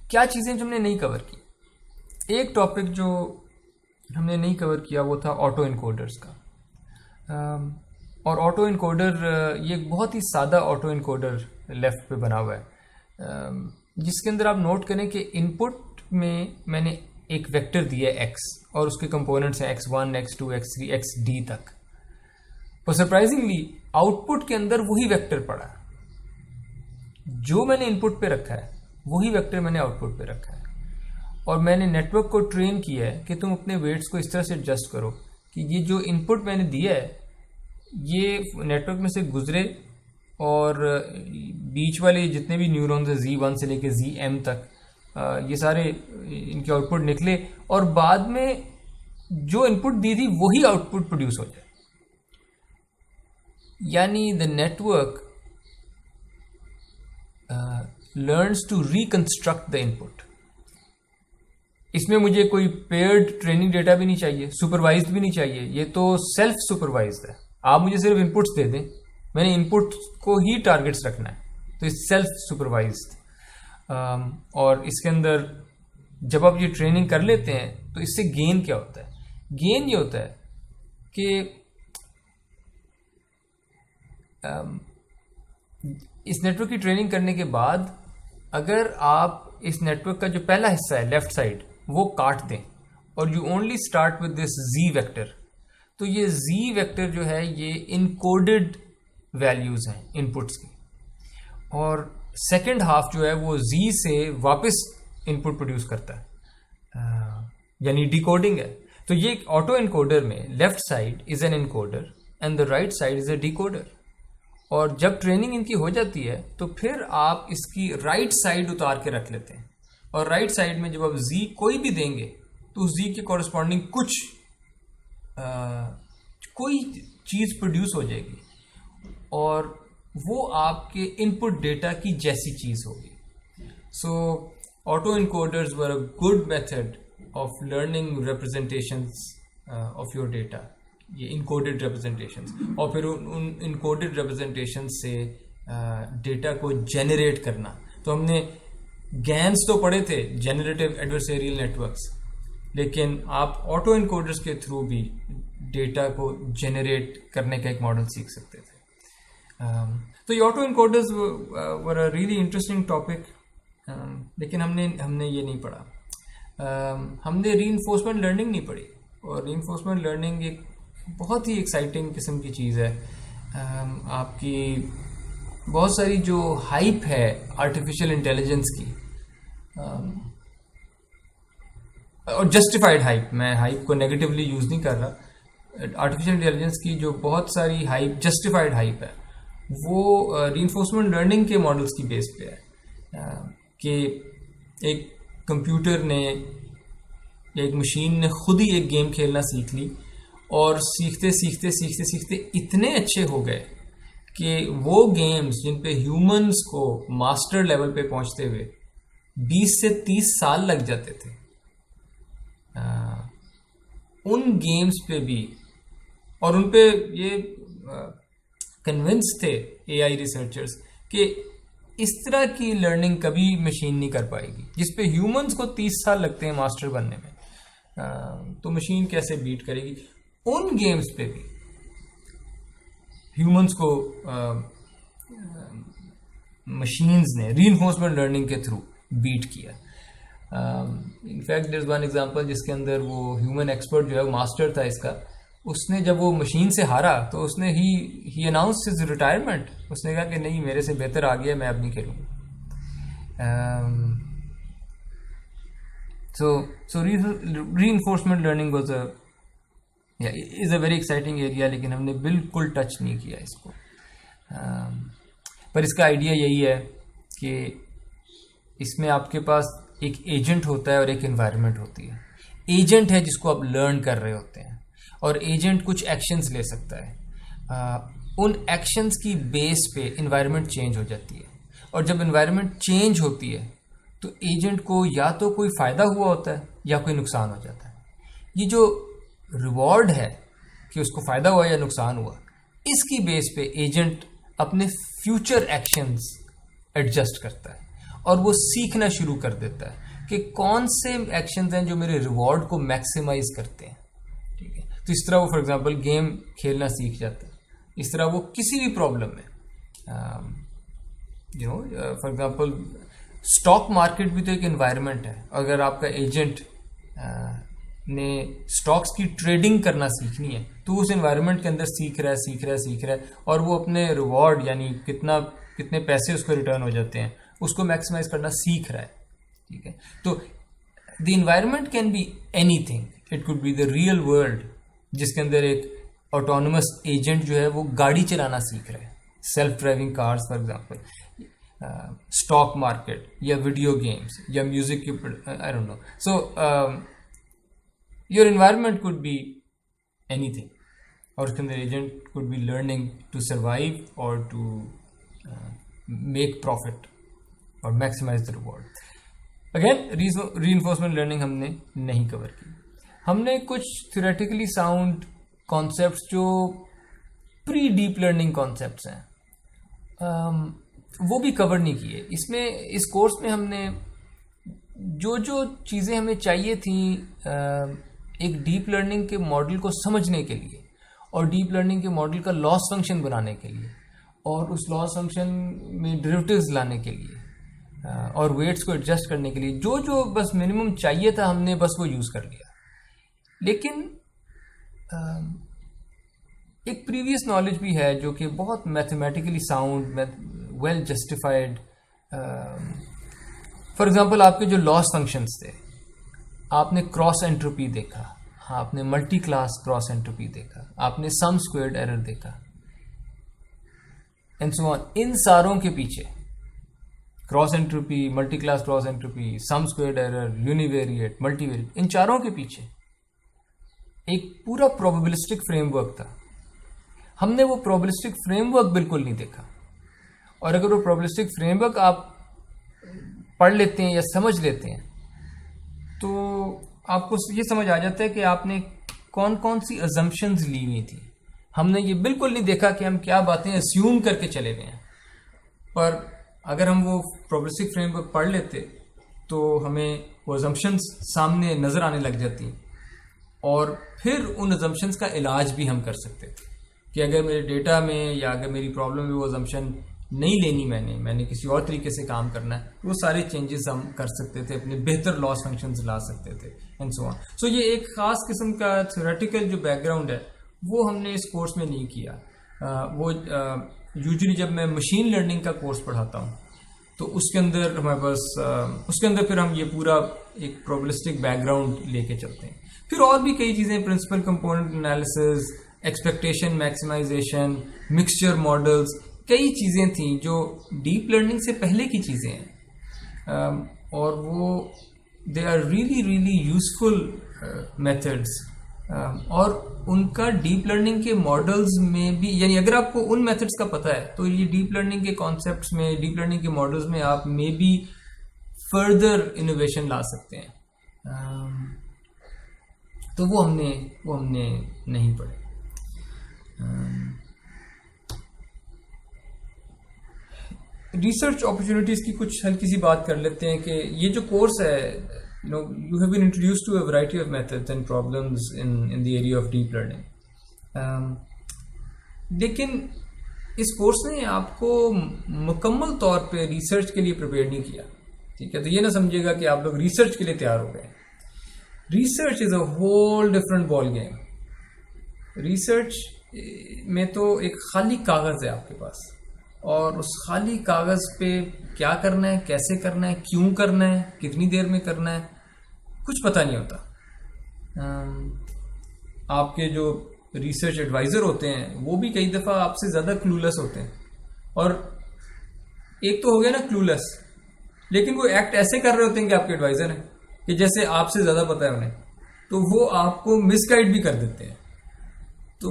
क्या चीज़ें जो हमने नहीं कवर की. एक टॉपिक जो हमने नहीं कवर किया वो था ऑटो इनकोडर्स का. और ऑटो इनकोडर, ये एक बहुत ही सादा ऑटो इनकोडर लेफ्ट पे बना हुआ है, जिसके अंदर आप नोट करें कि इनपुट में मैंने एक वेक्टर दिया है x और उसके कंपोनेंट्स हैं x1, x2, x3, xd तक. पर सरप्राइजिंगली आउटपुट के अंदर वही वेक्टर पड़ा है. जो मैंने इनपुट पे रखा है वही वेक्टर मैंने आउटपुट पे रखा है. और मैंने नेटवर्क को ट्रेन किया है कि तुम अपने वेट्स को इस तरह से एडजस्ट करो कि ये जो इनपुट मैंने दिया है ये नेटवर्क में से गुजरे और बीच वाले जितने भी न्यूरॉन्स हैं Z1 से लेके ZM तक, ये सारे इनके आउटपुट निकले और बाद में जो इनपुट दी थी वही आउटपुट प्रोड्यूस हो जाए. यानी the network learns to reconstruct the input. इसमें मुझे कोई पेयर्ड ट्रेनिंग डेटा भी नहीं चाहिए, सुपरवाइज्ड भी नहीं चाहिए, ये तो सेल्फ सुपरवाइज्ड है. आप मुझे सिर्फ इनपुट्स दे दें, मैंने इनपुट को ही टारगेट्स रखना है, तो ये सेल्फ सुपरवाइज्ड. और इसके अंदर जब आप ये ट्रेनिंग कर लेते हैं तो इससे गेन क्या होता है. गेन ये होता है कि इस नेटवर्क की ट्रेनिंग करने के बाद अगर आप इस नेटवर्क का जो पहला हिस्सा है लेफ्ट साइड वो काट दें और you only start with this z vector, तो ये z वेक्टर जो है ये इनकोडेड वैल्यूज़ हैं इनपुट्स की, और सेकेंड हाफ जो है वो z से वापस इनपुट प्रोड्यूस करता है, यानी डिकोडिंग है. तो ये ऑटो इनकोडर में left side is an encoder and the right side is a decoder. और जब ट्रेनिंग इनकी हो जाती है तो फिर आप इसकी राइट साइड उतार के रख लेते हैं, और राइट साइड में जब आप z कोई भी देंगे तो उस z के कॉरस्पॉन्डिंग कोई चीज़ प्रोड्यूस हो जाएगी और वो आपके इनपुट डेटा की जैसी चीज़ होगी. So auto encoders were a good method of learning representations of your data, ये इनकोडेड रिप्रेजेंटेशंस, और फिर उन इनकोडेड रिप्रेजेंटेशंस से डेटा को जेनरेट करना. तो हमने गैन्स तो पढ़े थे, जेनरेटिव एडवर्सेरियल नेटवर्क्स, लेकिन आप ऑटो इनकोडर्स के थ्रू भी डेटा को जेनरेट करने का एक मॉडल सीख सकते थे. तो ये auto encoders were a really interesting topic, लेकिन हमने ये नहीं पढ़ा. हमने रीइंफोर्समेंट लर्निंग नहीं पढ़ी, और रीइंफोर्समेंट लर्निंग एक बहुत ही एक्साइटिंग किस्म की चीज़ है. आपकी बहुत सारी जो हाइप है आर्टिफिशियल इंटेलिजेंस की, और जस्टिफाइड हाइप, मैं हाइप को नेगेटिवली यूज़ नहीं कर रहा, आर्टिफिशियल इंटेलिजेंस की जो बहुत सारी हाइप, जस्टिफाइड हाइप है, वो रीइंफोर्समेंट लर्निंग के मॉडल्स की बेस पे है. कि एक कंप्यूटर ने या एक मशीन ने खुद ही एक गेम खेलना सीख ली और सीखते सीखते सीखते सीखते इतने अच्छे हो गए कि वो गेम्स जिन पे ह्यूमंस को मास्टर लेवल पे पहुंचते हुए 20 से 30 साल लग जाते थे, उन गेम्स पे भी, और उन पे ये कन्विंस थे एआई रिसर्चर्स कि इस तरह की लर्निंग कभी मशीन नहीं कर पाएगी। जिस पे ह्यूमंस को 30 साल लगते हैं मास्टर बनने में, तो मशीन कैसे बीट करेगी। उन गेम्स पे भी ह्यूमंस को मशीन्स ने रीइंफोर्समेंट लर्निंग के थ्रू बीट किया। In fact there is one example जिसके अंदर वो ह्यूमन एक्सपर्ट जो है वो मास्टर था इसका, उसने जब वो मशीन से हारा तो उसने ही अनाउंस हिज रिटायरमेंट। उसने कहा कि नहीं, मेरे से बेहतर आ गया, मैं अब नहीं खेलूंगा। so reinforcement learning was is a very exciting area, लेकिन हमने बिल्कुल टच नहीं किया इसको। पर इसका आइडिया यही है कि इसमें आपके पास एक एजेंट होता है और एक एनवायरनमेंट होती है। एजेंट है जिसको आप लर्न कर रहे होते हैं, और एजेंट कुछ एक्शंस ले सकता है। उन एक्शंस की बेस पे एनवायरनमेंट चेंज हो जाती है, और जब एनवायरनमेंट चेंज होती है तो एजेंट को या तो कोई फ़ायदा हुआ होता है या कोई नुकसान हो जाता है। ये जो रिवॉर्ड है कि उसको फ़ायदा हुआ या नुकसान हुआ, इसकी बेस पे एजेंट अपने फ्यूचर एक्शंस एडजस्ट करता है और वो सीखना शुरू कर देता है कि कौन से एक्शंस हैं जो मेरे रिवॉर्ड को मैक्सिमाइज करते हैं। ठीक है, तो इस तरह वो फॉर एग्जांपल गेम खेलना सीख जाता है। इस तरह वो किसी भी प्रॉब्लम में, फॉर एग्जांपल स्टॉक मार्केट भी तो एक एनवायरनमेंट है। अगर आपका एजेंट ने स्टॉक्स की ट्रेडिंग करना सीखनी है तो उस एनवायरनमेंट के अंदर सीख रहा है और वो अपने रिवॉर्ड यानी कितने पैसे उसको रिटर्न हो जाते हैं उसको मैक्सिमाइज करना सीख रहा है। ठीक है, तो the environment can be anything. It could be the real world जिसके अंदर एक ऑटोनोमस एजेंट जो है वो गाड़ी चलाना सीख रहा है, self driving cars for example, stock market या वीडियो गेम्स या म्यूजिक की, I don't know. So your environment could be anything, और उसके अंदर agent could be learning to survive और टू मेक प्रॉफिट और maximize the reward. Again reinforcement learning हमने नहीं कवर की। हमने कुछ थ्योरेटिकली साउंड कॉन्सेप्ट्स जो प्री डीप लर्निंग कॉन्सेप्ट्स हैं वो भी कवर नहीं किए। इस कोर्स में हमने जो चीज़ें हमें चाहिए थी एक डीप लर्निंग के मॉडल को समझने के लिए और डीप लर्निंग के मॉडल का लॉस फंक्शन बनाने के लिए और उस लॉस फंक्शन में डेरिवेटिव्स लाने के लिए और वेट्स को एडजस्ट करने के लिए जो बस मिनिमम चाहिए था हमने बस वो यूज़ कर लिया। लेकिन एक प्रीवियस नॉलेज भी है जो कि बहुत mathematically sound, well justified. For example आपके जो लॉस फंक्शंस थे, आपने क्रॉस एंट्रोपी देखा, हाँ आपने मल्टी क्लास क्रॉस एंट्रोपी देखा, आपने सम स्क्वेयर्ड एरर देखा एंड सो ऑन। इन सारों के पीछे cross entropy, multi class cross entropy, sum squared error, univariate, multivariate, इन चारों के पीछे एक पूरा प्रोबेबिलिस्टिक फ्रेमवर्क था। हमने वो प्रोबेबिलिस्टिक फ्रेमवर्क बिल्कुल नहीं देखा, और अगर वो प्रोबेबिलिस्टिक फ्रेमवर्क आप पढ़ लेते हैं या समझ लेते हैं तो आपको ये समझ आ जाता है कि आपने कौन कौन सी अजम्पशंस ली हुई थी। हमने ये बिल्कुल नहीं देखा कि हम क्या बातें अस्यूम करके चले गए हैं, पर अगर हम वो प्रोबेबिलिस्टिक फ्रेमवर्क पढ़ लेते तो हमें वो अजम्पशंस सामने नज़र आने लग जाती और फिर उन अजम्पशंस का इलाज भी हम कर सकते थे कि अगर मेरे डेटा में या अगर मेरी प्रॉब्लम में वो अजम्पशन नहीं लेनी, मैंने किसी और तरीके से काम करना है, वो सारे चेंजेस हम कर सकते थे, अपने बेहतर लॉस फंक्शंस ला सकते थे एंड सो ऑन। सो ये एक ख़ास किस्म का थ्योरेटिकल जो बैकग्राउंड है वो हमने इस कोर्स में नहीं किया। वो यूजुअली जब मैं मशीन लर्निंग का कोर्स पढ़ाता हूँ तो उसके अंदर हमारे पास उसके अंदर फिर हम ये पूरा एक प्रोबेबिलिस्टिक बैकग्राउंड लेके चलते हैं। फिर और भी कई चीज़ें, principal component analysis, expectation maximization, mixture models, कई चीज़ें थी जो डीप लर्निंग से पहले की चीज़ें हैं और वो they are really really useful methods, और उनका डीप लर्निंग के मॉडल्स में भी, यानी अगर आपको उन मेथड्स का पता है तो ये डीप लर्निंग के कॉन्सेप्ट्स में, डीप लर्निंग के मॉडल्स में आप मे बी फर्दर इनोवेशन ला सकते हैं। तो वो हमने नहीं पढ़े। रिसर्च अपॉर्चुनिटीज की कुछ हल्की सी बात कर लेते हैं कि ये जो कोर्स है, you have been introduced to a variety of methods and problems in the area of deep learning, लेकिन इस कोर्स ने आपको मुकम्मल तौर पे रिसर्च के लिए प्रिपेयर नहीं किया, ठीक है। तो ये ना समझिएगा कि आप लोग रिसर्च के लिए तैयार हो गए। Research is a whole different ball game. Research में तो एक खाली कागज है आपके पास, और उस खाली कागज पे क्या करना है, कैसे करना है, क्यों करना है, कितनी देर में करना है, कुछ पता नहीं होता। आपके जो रिसर्च एडवाइजर होते हैं वो भी कई दफ़ा आपसे ज़्यादा क्लूलेस होते हैं। और एक तो हो गया ना क्लूलेस, लेकिन वो एक्ट ऐसे कर रहे होते हैं कि आपके एडवाइजर हैं, कि जैसे आपसे ज़्यादा पता है उन्हें, तो वो आपको मिसगाइड भी कर देते हैं। तो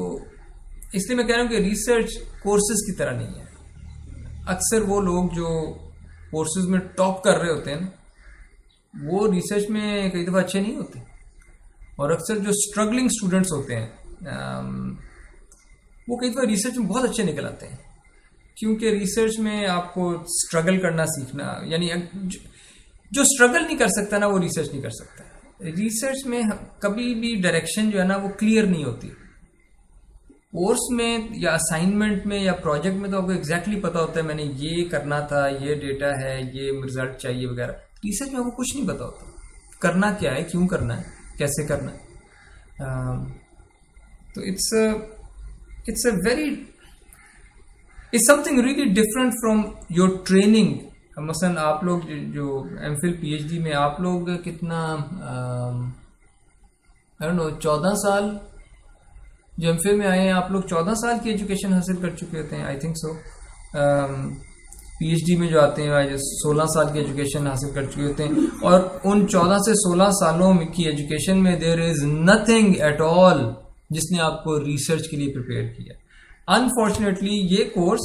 इसलिए मैं कह रहा हूँ कि रिसर्च कोर्सेज की तरह नहीं है। अक्सर वो लोग जो कोर्सेज में टॉप कर रहे होते हैं वो रिसर्च में कई दफ़ा अच्छे नहीं होते, और अक्सर जो स्ट्रगलिंग स्टूडेंट्स होते हैं वो कई दफ़ा रिसर्च में बहुत अच्छे निकल आते हैं, क्योंकि रिसर्च में आपको स्ट्रगल करना सीखना, यानी जो स्ट्रगल नहीं कर सकता ना वो रिसर्च नहीं कर सकता। रिसर्च में कभी भी डायरेक्शन जो है ना वो क्लियर नहीं होती। कोर्स में या असाइनमेंट में या प्रोजेक्ट में तो आपको एग्जैक्टली पता होता है मैंने ये करना था, ये डेटा है, ये रिजल्ट चाहिए वगैरह। रिसर्च में आपको कुछ नहीं पता होता, करना क्या है, क्यों करना है, कैसे करना है। तो it's something really different from your training. मसलन आप लोग जो एमफिल पीएचडी में आप लोग कितना आई डोंट नो 14 साल जो एमफिल में आए हैं, आप लोग 14 साल की एजुकेशन हासिल कर चुके होते हैं, आई थिंक सो। पीएचडी में जो आते हैं 16 साल की एजुकेशन हासिल कर चुके होते हैं, और उन 14 से 16 सालों की एजुकेशन में there is nothing at all जिसने आपको रिसर्च के लिए प्रिपेयर किया। अनफॉर्चुनेटली ये कोर्स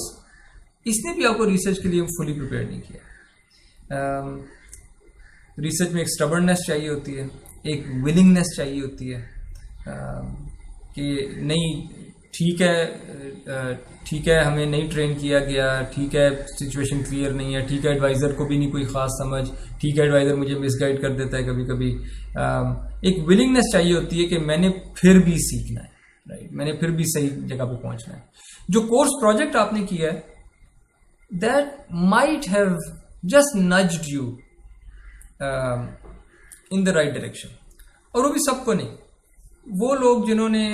इसने भी आपको रिसर्च के लिए फुली प्रिपेयर नहीं किया। रिसर्च में एक स्टबर्ननेस चाहिए होती है, एक विलिंगनेस चाहिए होती है कि नहीं ठीक है हमें नहीं ट्रेन किया गया, ठीक है सिचुएशन क्लियर नहीं है, ठीक है एडवाइज़र को भी नहीं कोई ख़ास समझ, ठीक है एडवाइज़र मुझे मिसगाइड कर देता है कभी कभी। एक विलिंगनेस चाहिए होती है कि मैंने फिर भी सीखना है, राइट, मैंने फिर भी सही जगह पे पहुंचना है। जो कोर्स प्रोजेक्ट आपने किया है that might have just nudged you in the right direction, और वो भी सबको नहीं। वो लोग जिन्होंने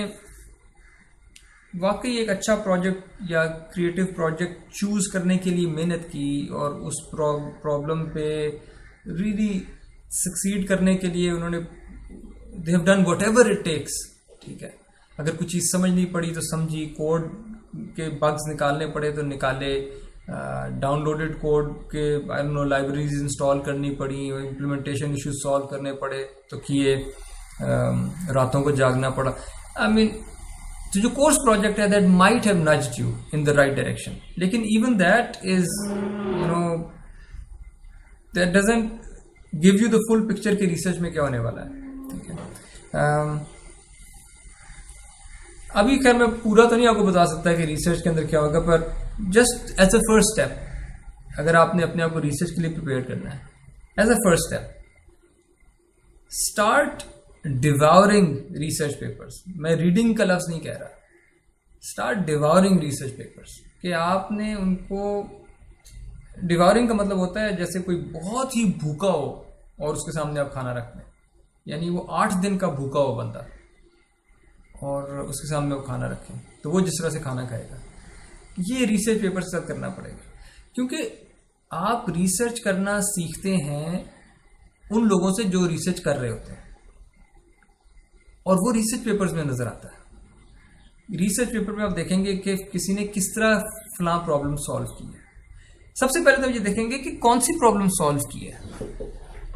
वाकई एक अच्छा प्रोजेक्ट या क्रिएटिव प्रोजेक्ट चूज करने के लिए मेहनत की और उस प्रॉब्लम पे रियली सक्सीड करने के लिए उन्होंने they have done whatever it takes, ठीक है। अगर कुछ चीज़ समझ नहीं पड़ी तो समझी, कोड के बग्स निकालने पड़े तो निकाले, डाउनलोडेड कोड के आई डोंट नो लाइब्रेरीज इंस्टॉल करनी पड़ी, इम्प्लीमेंटेशन इश्यूज सॉल्व करने पड़े तो किए, रातों को जागना पड़ा। आई मीन तो जो कोर्स प्रोजेक्ट है that might have nudged you in the right direction, लेकिन even that is that doesn't give you the full picture कि रिसर्च में क्या होने वाला है, ठीक है। अभी खैर मैं पूरा तो नहीं आपको बता सकता कि रिसर्च के अंदर क्या होगा, पर just as a first step, अगर आपने अपने आप को रिसर्च के लिए प्रिपेयर करना है, as a first step start devouring research papers. मैं रीडिंग का लफ्ज नहीं कह रहा, स्टार्ट डिवाउरिंग रिसर्च पेपर्स। कि आपने उनको, डिवाउरिंग का मतलब होता है जैसे कोई बहुत ही भूखा हो और उसके सामने आप खाना रख लें, यानी वो 8 दिन का भूखा हो बंदा और उसके सामने वो खाना रखें तो वो जिस तरह से खाना खाएगा, ये रिसर्च पेपर के साथ करना पड़ेगा। क्योंकि आप रिसर्च करना सीखते हैं उन लोगों से जो रिसर्च कर रहे होते हैं, और वो रिसर्च पेपर्स में नजर आता है। रिसर्च पेपर में आप देखेंगे कि किसी ने किस तरह फलां प्रॉब्लम सॉल्व की है। सबसे पहले तो ये देखेंगे कि कौन सी प्रॉब्लम सॉल्व की है,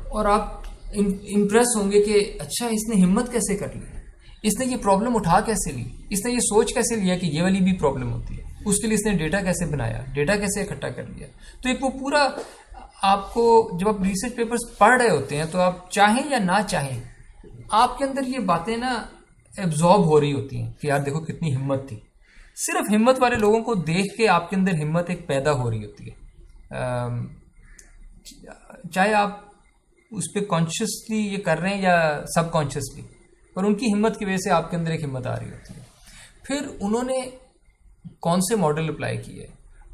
और आप इम्प्रेस होंगे कि अच्छा इसने हिम्मत कैसे कर ली, इसने ये प्रॉब्लम उठा कैसे ली, इसने ये सोच कैसे लिया कि ये वाली भी प्रॉब्लम होती है, उसके लिए इसने डेटा कैसे बनाया, डेटा कैसे इकट्ठा कर लिया। तो एक वो पूरा आपको जब आप रिसर्च पेपर्स पढ़ रहे होते हैं तो आप चाहें या ना चाहें आपके अंदर ये बातें ना एब्जॉर्ब हो रही होती हैं कि यार देखो कितनी हिम्मत थी। सिर्फ हिम्मत वाले लोगों को देख के आपके अंदर हिम्मत एक पैदा हो रही होती है, चाहे आप उस पर कॉन्शियसली ये कर रहे हैं या सबकॉन्शियसली, पर उनकी हिम्मत की वजह से आपके अंदर एक हिम्मत आ रही होती है। फिर उन्होंने कौन से मॉडल अप्लाई किए,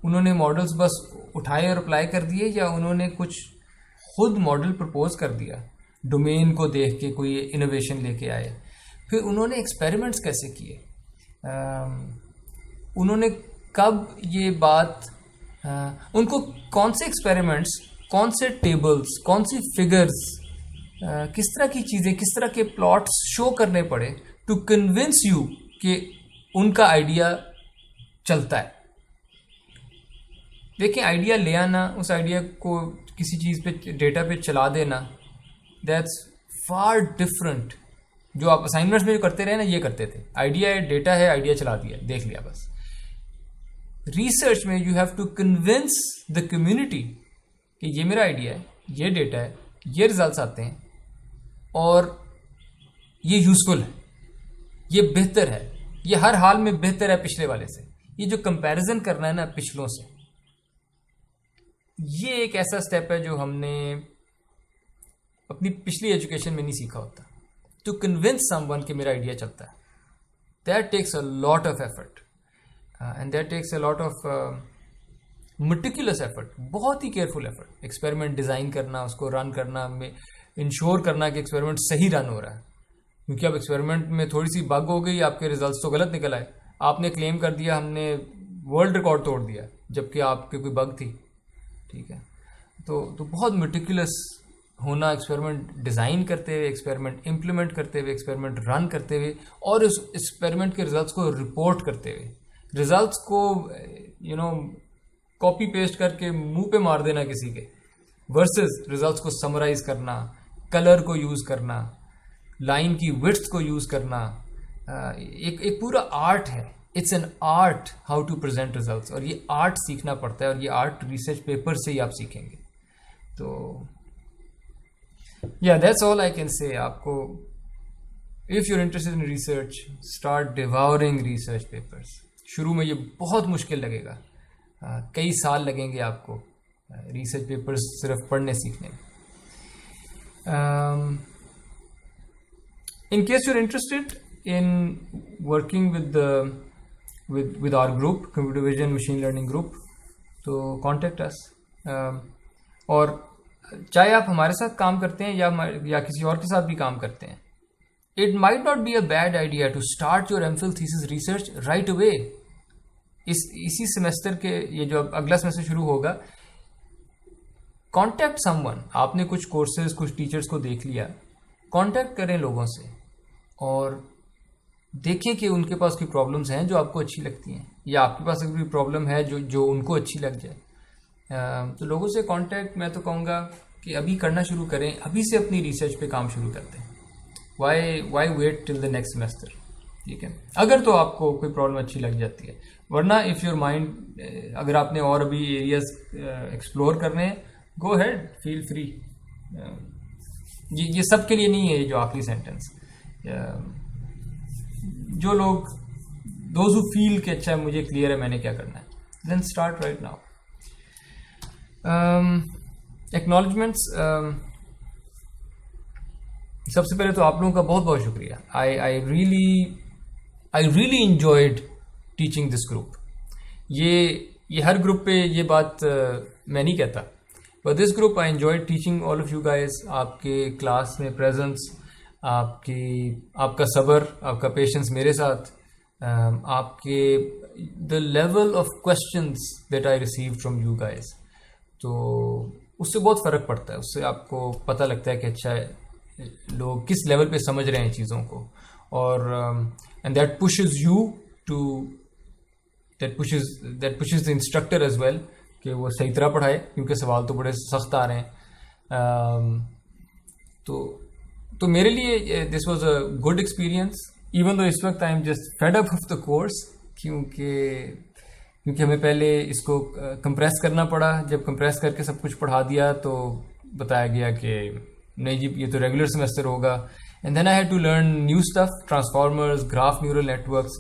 उन्होंने मॉडल्स बस उठाए और अप्लाई कर दिए या उन्होंने कुछ खुद मॉडल प्रपोज कर दिया, डोमेन को देख के कोई इनोवेशन लेके आए। फिर उन्होंने एक्सपेरिमेंट्स कैसे किए, उन्होंने कब ये बात, उनको कौन से एक्सपेरिमेंट्स, कौन से टेबल्स, कौन सी फिगर्स, किस तरह की चीज़ें, किस तरह के प्लॉट्स शो करने पड़े टू कन्विंस यू कि उनका आइडिया चलता है। देखिए आइडिया ले आना, उस आइडिया को किसी चीज़ पे, डेटा पे चला देना, दैट्स फार डिफरेंट। जो आप असाइनमेंट्स में जो करते रहे ना, ये करते थे, आइडिया है, डेटा है, आइडिया चला दिया, देख लिया बस। रिसर्च में you have to convince the community कि ये मेरा आइडिया है, ये डेटा है, ये रिजल्ट्स आते हैं और ये यूजफुल है, ये बेहतर है, ये हर हाल में बेहतर है पिछले वाले से। ये जो कंपैरिजन करना है ना पिछलों से, ये एक ऐसा स्टेप है जो हमने अपनी पिछली एजुकेशन में नहीं सीखा होता। टू कन्विंस समवन कि मेरा आइडिया चलता है, that takes a lot of effort and that takes a lot of meticulous effort, बहुत ही केयरफुल एफर्ट। एक्सपेरिमेंट डिज़ाइन करना, उसको रन करना, में इंश्योर करना कि एक्सपेरिमेंट सही रन हो रहा है, क्योंकि अब एक्सपेरिमेंट में थोड़ी सी बग हो गई, आपके रिजल्ट्स तो गलत निकल आए, आपने क्लेम कर दिया हमने वर्ल्ड रिकॉर्ड तोड़ दिया, जबकि आपके कोई बग थी। ठीक है, तो बहुत मेटिकुलस होना एक्सपेरिमेंट डिज़ाइन करते हुए, एक्सपेरिमेंट इम्प्लीमेंट करते हुए, एक्सपेरिमेंट रन करते हुए और उस एक्सपेरिमेंट के रिजल्ट्स को रिपोर्ट करते हुए। रिजल्ट्स को कॉपी पेस्ट करके मुंह पे मार देना किसी के, वर्सेस रिजल्ट्स को समराइज करना, कलर को यूज़ करना, लाइन की विड्थ को यूज़ करना, एक पूरा आर्ट है। It's an art how to present results, और ये आर्ट सीखना पड़ता है, और ये आर्ट रिसर्च पेपर से ही आप सीखेंगे। तो या that's all I can say. आपको if you are interested in research, start devouring research papers. शुरू में ये बहुत मुश्किल लगेगा, कई साल लगेंगे आपको रिसर्च पेपर्स सिर्फ पढ़ने सीखने में। In case you are interested in working with our group, computer vision machine learning group, तो contact us। और चाहे आप हमारे साथ काम करते हैं या किसी और के साथ भी काम करते हैं, it might not be a bad idea to start your MPhil thesis research right away। इसी सेमेस्टर के, ये जो अगला सेमेस्टर शुरू होगा, कॉन्टैक्ट समवन। आपने कुछ कोर्सेज, कुछ टीचर्स को देख लिया, कॉन्टैक्ट करें लोगों से और देखें कि उनके पास कोई प्रॉब्लम्स हैं जो आपको अच्छी लगती हैं, या आपके पास कोई प्रॉब्लम है जो उनको अच्छी लग जाए। तो लोगों से कांटेक्ट, मैं तो कहूँगा कि अभी करना शुरू करें, अभी से अपनी रिसर्च पे काम शुरू करते हैं। Why wait till the next semester. ठीक है, अगर तो आपको कोई प्रॉब्लम अच्छी लग जाती है, वरना इफ़ योर माइंड, अगर आपने और अभी एरियाज एक्सप्लोर करने हैं, गो हेड, फील फ्री। ये सब के लिए नहीं है ये जो आखिरी सेंटेंस। जो लोग, दोज हु फील कि अच्छा मुझे क्लियर है मैंने क्या करना है, then start right now. Acknowledgements. सबसे पहले तो आप लोगों का बहुत बहुत शुक्रिया। I really enjoyed teaching this group. ये हर ग्रुप पे ये बात मैं नहीं कहता, but this group I enjoyed teaching all of you guys. आपके क्लास में प्रेजेंस, आपका सब्र, आपका पेशेंस मेरे साथ, आपके the level of questions that I receive from you guys, तो उससे बहुत फ़र्क पड़ता है। उससे आपको पता लगता है कि अच्छा लोग किस लेवल पे समझ रहे हैं चीज़ों को, और and that pushes you to, that pushes the instructor as well कि वो सही तरह पढ़ाए, क्योंकि सवाल तो बड़े सख्त आ रहे हैं। तो मेरे लिए this was a good experience, even though इस वक्त I am just fed up of the course, क्योंकि हमें पहले इसको कंप्रेस करना पड़ा। जब कंप्रेस करके सब कुछ पढ़ा दिया तो बताया गया कि नहीं जी ये तो रेगुलर सेमेस्टर होगा, and then I had to learn new stuff, transformers, graph neural networks.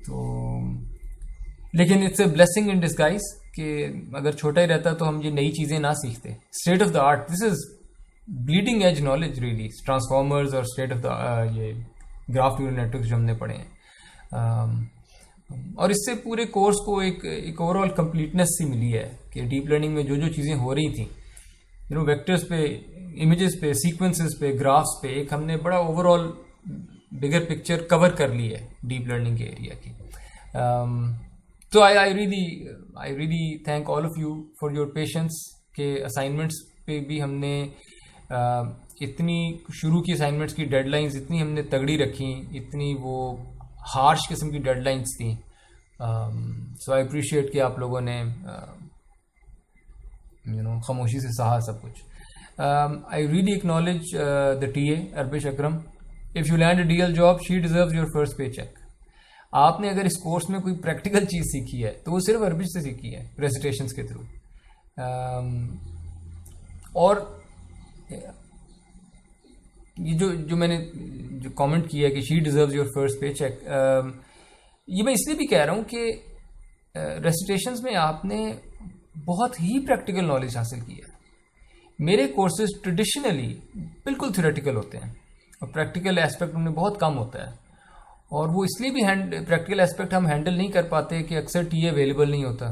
तो लेकिन it's a blessing in disguise कि अगर छोटा ही रहता तो हम ये नई चीज़ें ना सीखते। State of the art, this is bleeding edge knowledge really, transformers और स्टेट ऑफ द ये ग्राफ न्यूरल नेटवर्क्स जो हमने पढ़े हैं। और इससे पूरे कोर्स को एक ओवरऑल कंप्लीटनेस सी मिली है कि डीप लर्निंग में जो जो चीज़ें हो रही थी, वेक्टर्स पे, इमेजेस पे, सीक्वेंसेस पे, ग्राफ्स पे, एक हमने बड़ा ओवरऑल बिगर पिक्चर कवर कर ली है डीप लर्निंग के एरिया की। तो I really thank all of you for your patience के असाइनमेंट्स पे भी हमने इतनी शुरू की असाइनमेंट्स की डेडलाइंस इतनी हमने तगड़ी रखी, इतनी वो हार्श किस्म की डेडलाइंस थी। सो आई अप्रिशिएट कि आप लोगों ने खामोशी से सहा सब कुछ। I really acknowledge the TA Arbish Akram, if you land a DL job she deserves your first pay check. आपने अगर इस कोर्स में कोई प्रैक्टिकल चीज़ सीखी है तो वो सिर्फ अरबिश से सीखी है, रेसिटेशंस के थ्रू। और ये जो मैंने जो कमेंट किया कि she deserves your first pay check, ये मैं इसलिए भी कह रहा हूँ कि रेसिटेशंस में आपने बहुत ही प्रैक्टिकल नॉलेज हासिल की है। मेरे कोर्सेज ट्रेडिशनली बिल्कुल थ्योरेटिकल होते हैं और प्रैक्टिकल एस्पेक्ट उनमें बहुत कम होता है, और वो इसलिए भी प्रैक्टिकल एस्पेक्ट हम हैंडल नहीं कर पाते कि अक्सर TA अवेलेबल नहीं होता।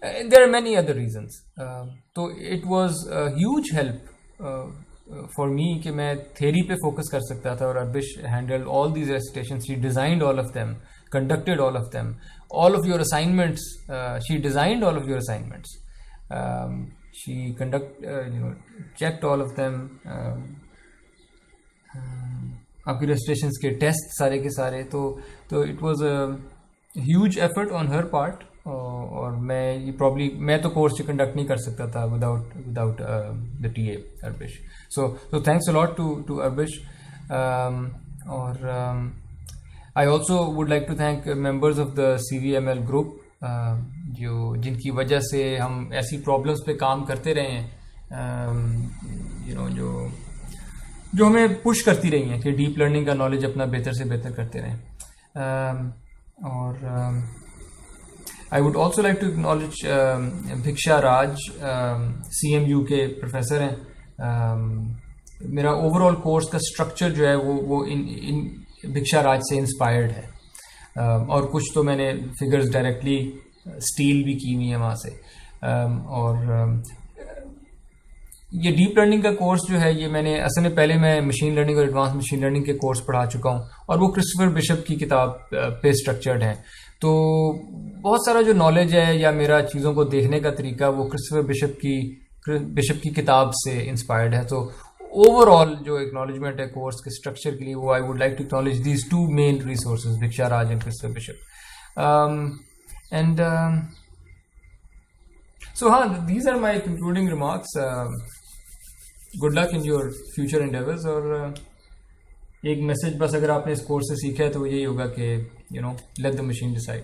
There are many other reasons. तो it was a huge help for me कि मैं थ्योरी पे फोकस कर सकता था, और Arbish handle all these recitations, she designed all of them, conducted all of them, all of your assignments, she designed all of your assignments, she checked all of them, आपकी registrations के test सारे के सारे, तो it was a huge effort on her part, और मैं तो course conduct नहीं कर सकता था without the TA Arbish, so thanks a lot to Arbish, और I also would like to thank members of the CVML group, जिनकी वजह से हम ऐसी प्रॉब्लम्स पे काम करते रहे हैं, जो हमें पुश करती रही हैं कि डीप लर्निंग का नॉलेज अपना बेहतर से बेहतर करते रहें। और I would also like to acknowledge भिक्षा राज, CMU के प्रोफेसर हैं। मेरा ओवरऑल कोर्स का स्ट्रक्चर जो है वो इन भिक्षा राज से इंस्पायर्ड है, और कुछ तो मैंने फिगर्स डायरेक्टली स्टील भी की हुई है वहाँ से। और ये डीप लर्निंग का कोर्स जो है ये मैंने असल में पहले मैं मशीन लर्निंग और एडवांस मशीन लर्निंग के कोर्स पढ़ा चुका हूँ, और वो क्रिस्टोफर बिशप की किताब पे स्ट्रक्चर्ड है। तो बहुत सारा जो नॉलेज है या मेरा चीज़ों को देखने का तरीका वो क्रिस्टोफर बिशप की किताब से इंस्पायर्ड है। तो ओवरऑल जो एक्नॉलेजमेंट है कोर्स के स्ट्रक्चर के लिए, वो I would like to acknowledge these two main resources, Bhiksha Raj and Christopher Bishop. And so हाँ, these are my concluding remarks. Good luck in your future endeavours. और एक मैसेज बस अगर आपने इस कोर्स से सीखा है तो यही होगा कि लेट द मशीन डिसाइड।